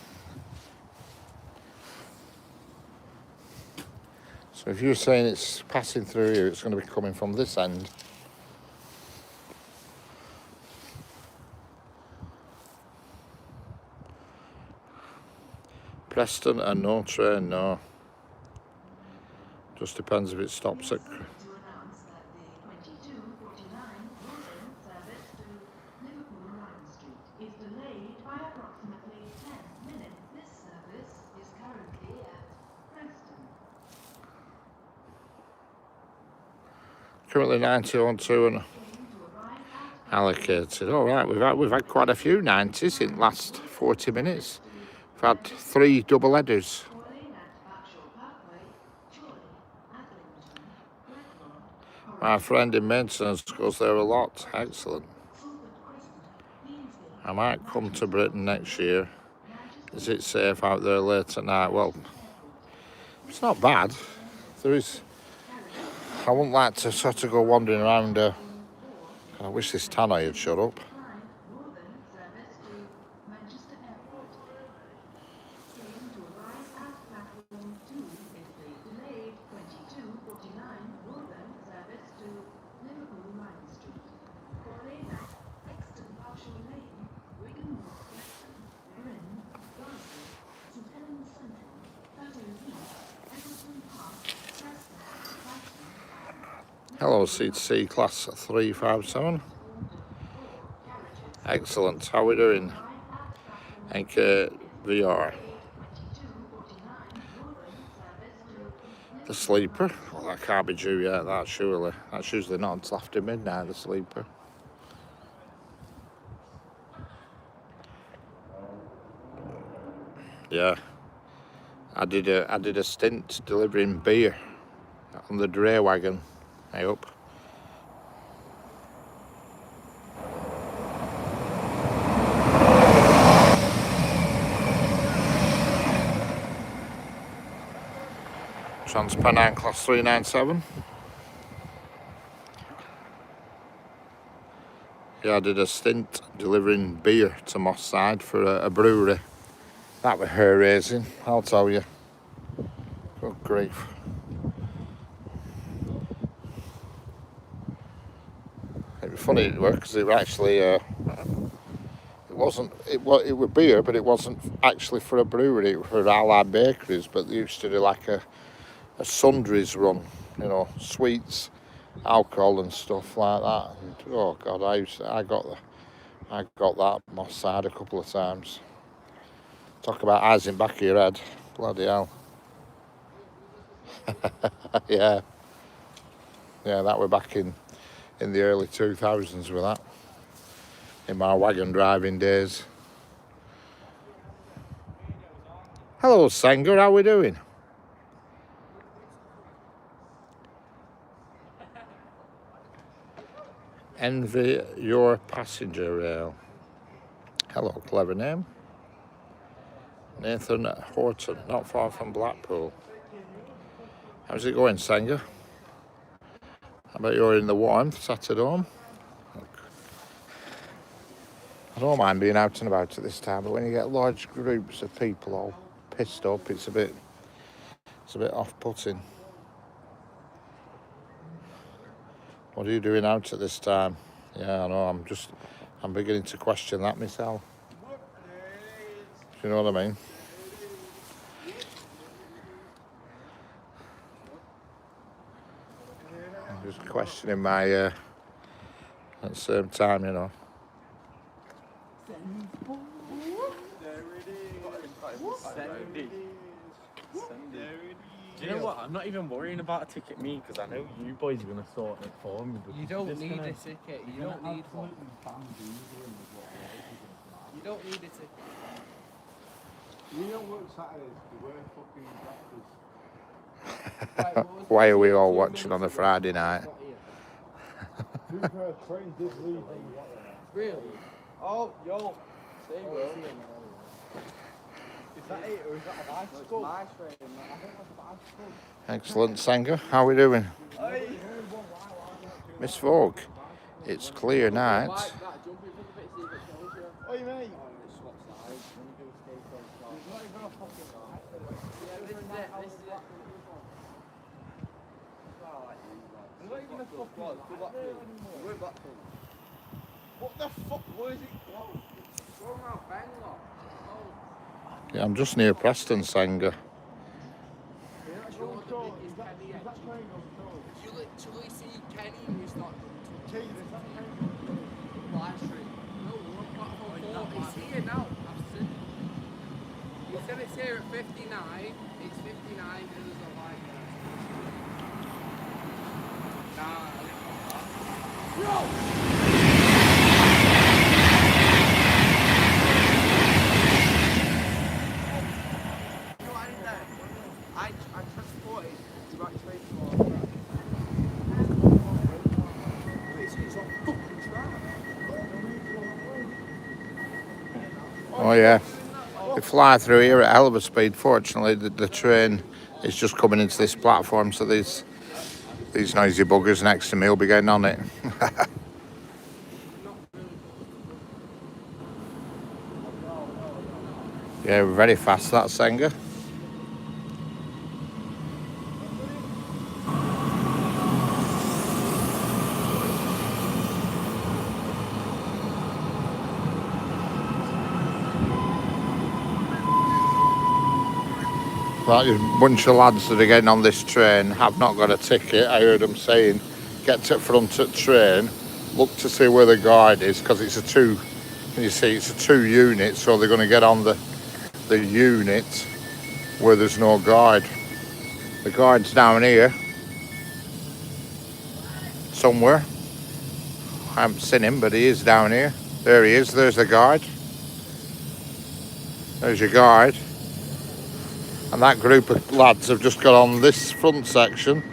So if you're saying it's passing through here, it's going to be coming from this end. Preston and no train, no. Just depends if it stops at... Currently 90-on-2 and allocated. All right, we've had quite a few 90s in the last 40 minutes. We've had 3 double headers. My friend in maintenance goes there a lot. Excellent. I might come to Britain next year. Is it safe out there late at night? Well, it's not bad. There is. I wouldn't like to sort of go wandering around. I wish this tannoy had shut up. Hello, C2C class 357. Excellent. How are we doing? NKVR. The sleeper? Well, that can't be due yet, that surely. That's usually not until after midnight, the sleeper. Yeah. I did a stint delivering beer on the dray wagon. I hope. Transpennine class 397. Yeah, I did a stint delivering beer to Moss Side for a brewery. That was hair raising, I'll tell you. Good grief. It was funny it was because it was actually it was beer, but it wasn't actually for a brewery. It was for Allied Bakeries, but they used to do like a sundries run, you know, sweets, alcohol and stuff like that. And, oh God, I got that Moss Side a couple of times. Talk about eyes in back of your head, bloody hell. Yeah, that were back in the early 2000s with that, in my wagon driving days. Hello, Sanger, how we doing? Envy your passenger rail. Hello, clever name. Nathan Horton, not far from Blackpool. How's it going, Sanger? I bet you're in the warmth, sat at home. I don't mind being out and about at this time, but when you get large groups of people all pissed up, it's a bit off-putting. What are you doing out at this time? Yeah, I know, I'm beginning to question that myself. Do you know what I mean? I'm just questioning my, at the same time, you know. Do you know what? I'm not even worrying about a ticket, me, because I know you boys are going to sort it for me. You don't need a ticket. You don't need one. You don't need a ticket. You don't work Saturdays, you work fucking breakfast. Right, what was Why the are we ticket all 2 watching minutes on a ago? Friday night? It's not here. To be fair, train did leave when we got there. Really? Oh, yo. Say bro. Is that it, or is that a bicycle? My train. I think that's a bicycle. Excellent, Sanger. How are we doing? Miss Vogue, it's clear night. Like that, jump in front of it, see if it shows you. Oi, mate. Swap sides. There's not even a fucking light. Yeah, this is it. This is it. There's not even a fucking light. We're Blackpool. What the fuck? Where is it going? Go around Bangor. Yeah, I'm just near Preston, Sanger. You're not sure what the biggest Kenny Is that train going to You literally see Kenny and you start Kate, is that train live stream. No, we're on platform 4. It's here now. I've seen it. He said it's here at 59. It's 59 and there's a live there. Nah, I didn't know that. Bro! You know what I did there? I transported the right train to our track. It's on fucking track. Oh yeah, they fly through here at a hell of a speed. Fortunately, the train is just coming into this platform, so these noisy buggers next to me will be getting on it. Yeah, very fast, that Sanger. That bunch of lads that are getting on this train have not got a ticket. I heard them saying, get to the front of the train, look to see where the guide is, because it's a two, you see, it's a 2 unit, so they're going to get on the unit where there's no guide. The guide's down here somewhere. I haven't seen him, but he is down here. There he is, there's the guide. There's your guide. And that group of lads have just got on this front section,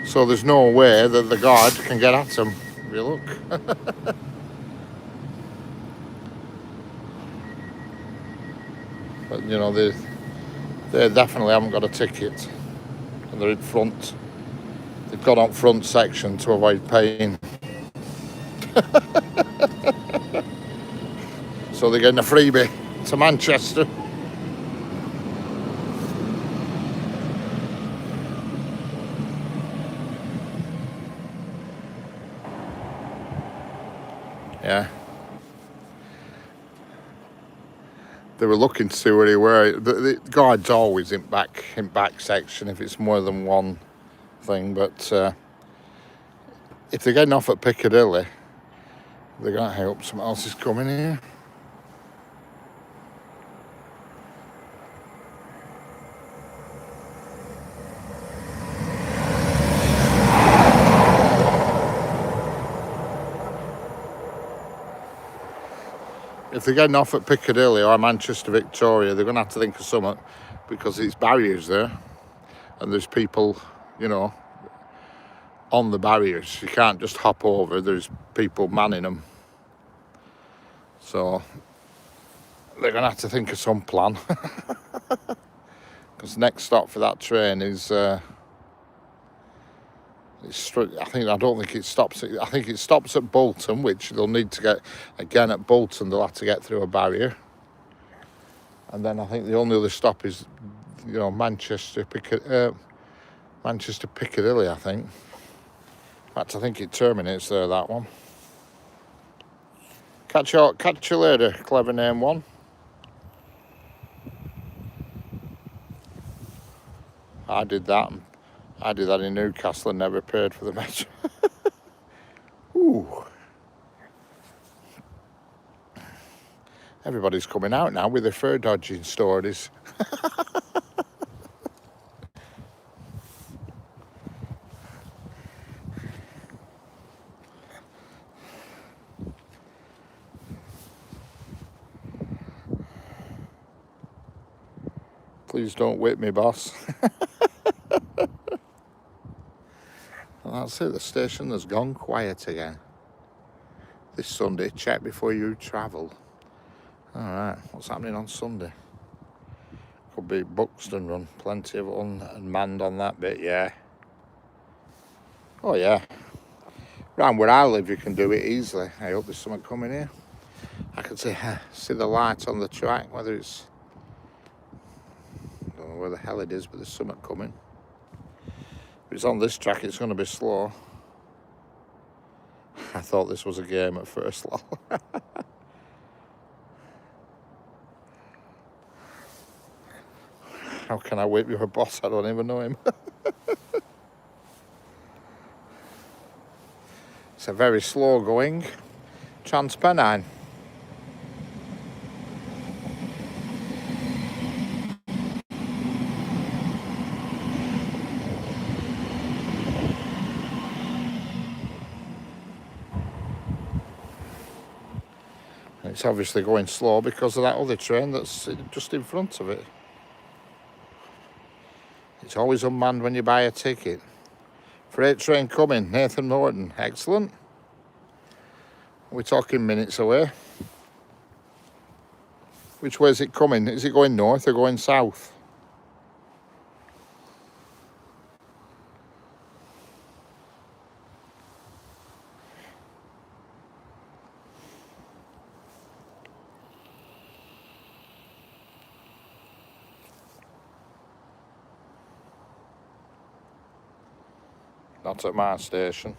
so there's no way that the guide can get at them. Have you look? But you know, they definitely haven't got a ticket, and they're in front. They've got on front section to avoid paying. So they're getting a freebie to Manchester. Yeah. They were looking to see where he were. The guide's always in back section if it's more than one thing. But if they're getting off at Piccadilly, they're going to hope someone else is coming here. If they're getting off at Piccadilly or Manchester Victoria, they're going to have to think of something, because it's barriers there and there's people, you know, on the barriers. You can't just hop over, there's people manning them. So they're going to have to think of some plan. Because next stop for that train is I don't think it stops at, I think it stops at Bolton, which they'll need to get, again at Bolton they'll have to get through a barrier. And then I think the only other stop is, you know, Manchester Piccadilly, I think. In fact, I think it terminates there, that one. Catch you later, clever name one. I did that in Newcastle and never paid for the metro. Ooh. Everybody's coming out now with their fur dodging stories. Please don't whip me, boss. And that's it, the station has gone quiet again. This Sunday, check before you travel. Alright, what's happening on Sunday? Could be Buxton Run, plenty of unmanned on that bit, yeah. Oh yeah. Around where I live you can do it easily. I hope there's something coming here. I can see the light on the track, whether it's... I don't know where the hell it is, but there's something coming. If it's on this track, it's going to be slow. I thought this was a game at first, lol. How can I whip your boss? I don't even know him. It's a very slow going Transpennine. It's obviously going slow because of that other train that's just in front of it. It's always unmanned when you buy a ticket. Freight train coming, Nathan Norton, excellent. We're talking minutes away. Which way is it coming? Is it going north or going south? Not at my station.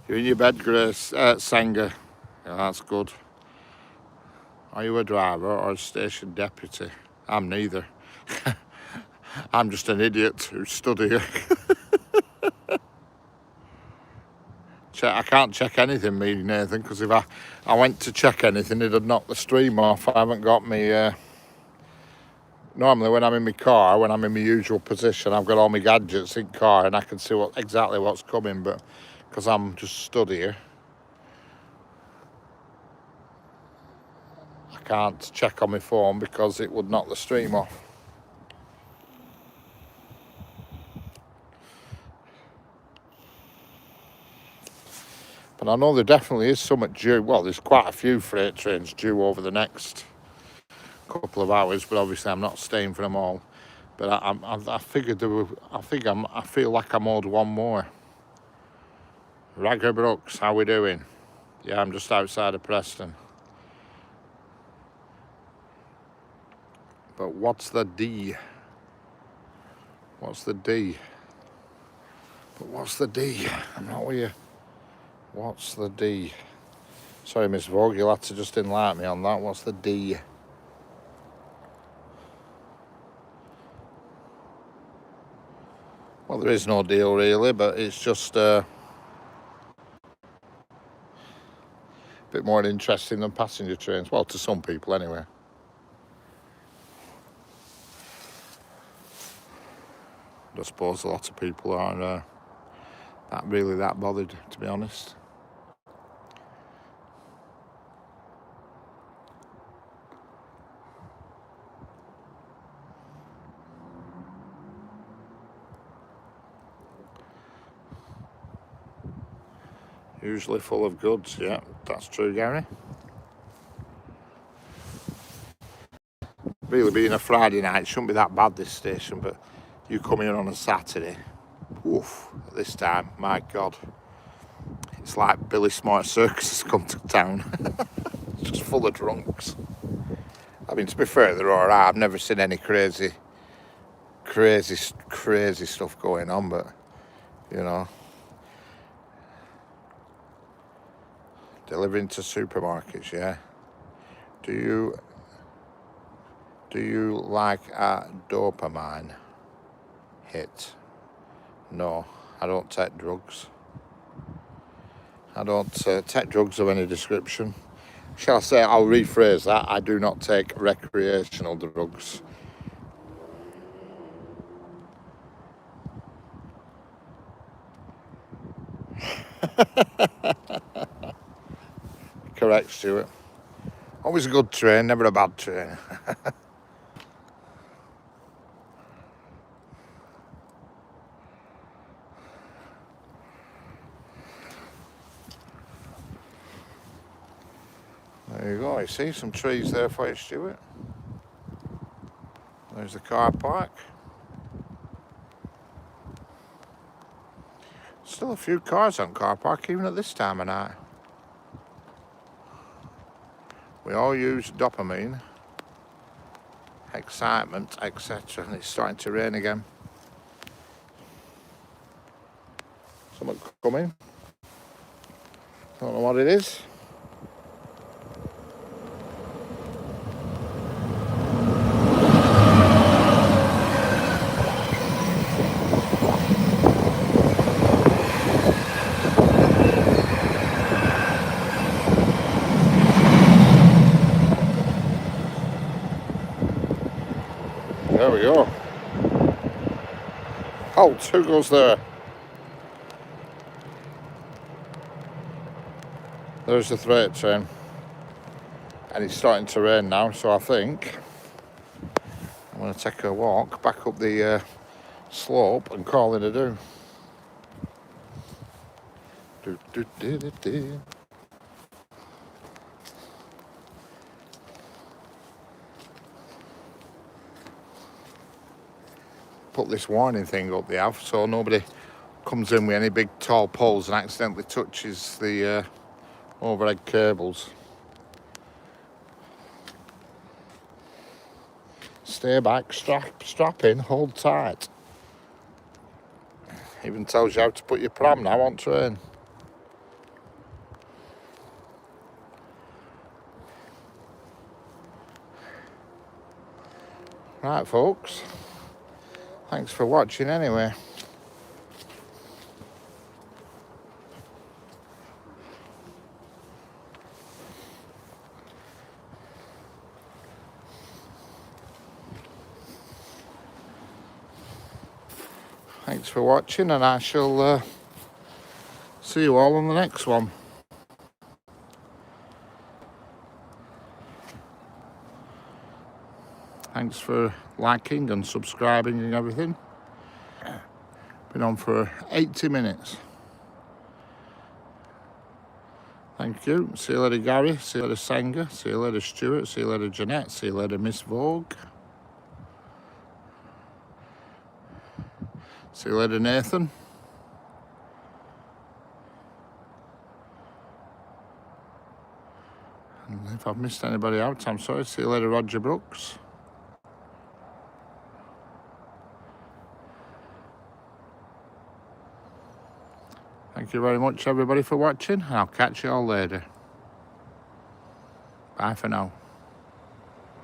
You're in your bed, Grace, Sanger. Yeah, that's good. Are you a driver or a station deputy? I'm neither. I'm just an idiot who's stood here. I can't check anything, me, Nathan, because if I went to check anything, it'd knock the stream off. I haven't got me... Normally, when I'm in my car, when I'm in my usual position, I've got all my gadgets in car and I can see exactly what's coming, but because I'm just stood here, I can't check on my phone because it would knock the stream off. But I know there definitely is something due. Well, there's quite a few freight trains due over the next couple of hours, but obviously I'm not staying for them all. But I figured there were. I feel like I'm owed one more. Ragger Brooks, how we doing? Yeah, I'm just outside of Preston. But what's the D? What's the D? But what's the D? I'm not with you. What's the D? Sorry, Miss Vogue, you'll have to just enlighten me on that. What's the D? Well, there is no deal really, but it's just a bit more interesting than passenger trains. Well, to some people anyway. I suppose a lot of people aren't that bothered, to be honest. Usually full of goods, yeah, that's true, Gary. Really, being a Friday night, shouldn't be that bad, this station, but you come in on a Saturday, oof, at this time, my God. It's like Billy Smart Circus has come to town. It's just full of drunks. I mean, to be fair, they're all right. I've never seen any crazy crazy stuff going on, but you know, delivering to supermarkets, yeah. Do you like a dopamine hit? No, I don't take drugs. I don't take drugs of any description. Shall I say, I'll rephrase that, I do not take recreational drugs. Correct, Stuart. Always a good train, never a bad train. There you go, you see some trees there for you, Stuart. There's the car park. Still a few cars on car park even at this time of night. We all use dopamine, excitement, etc. And it's starting to rain again. Something coming. Don't know what it is. There we go. Halt, who goes there? There's the freight train. And it's starting to rain now, so I think I'm going to take a walk back up the slope and call it a do. Do. Put this warning thing up they have so nobody comes in with any big tall poles and accidentally touches the overhead cables. Stay back, strap in, hold tight. Even tells you how to put your pram now on train. Right, folks. Thanks for watching anyway. Thanks for watching, and I shall see you all on the next one. Thanks for liking and subscribing and everything. Been on for 80 minutes. Thank you. See you later, Gary. See you later, Sanger. See you later, Stuart. See you later, Jeanette. See you later, Miss Vogue. See you later, Nathan. And if I've missed anybody out, I'm sorry. See you later, Roger Brooks. Thank you very much, everybody, for watching. And I'll catch you all later. Bye for now.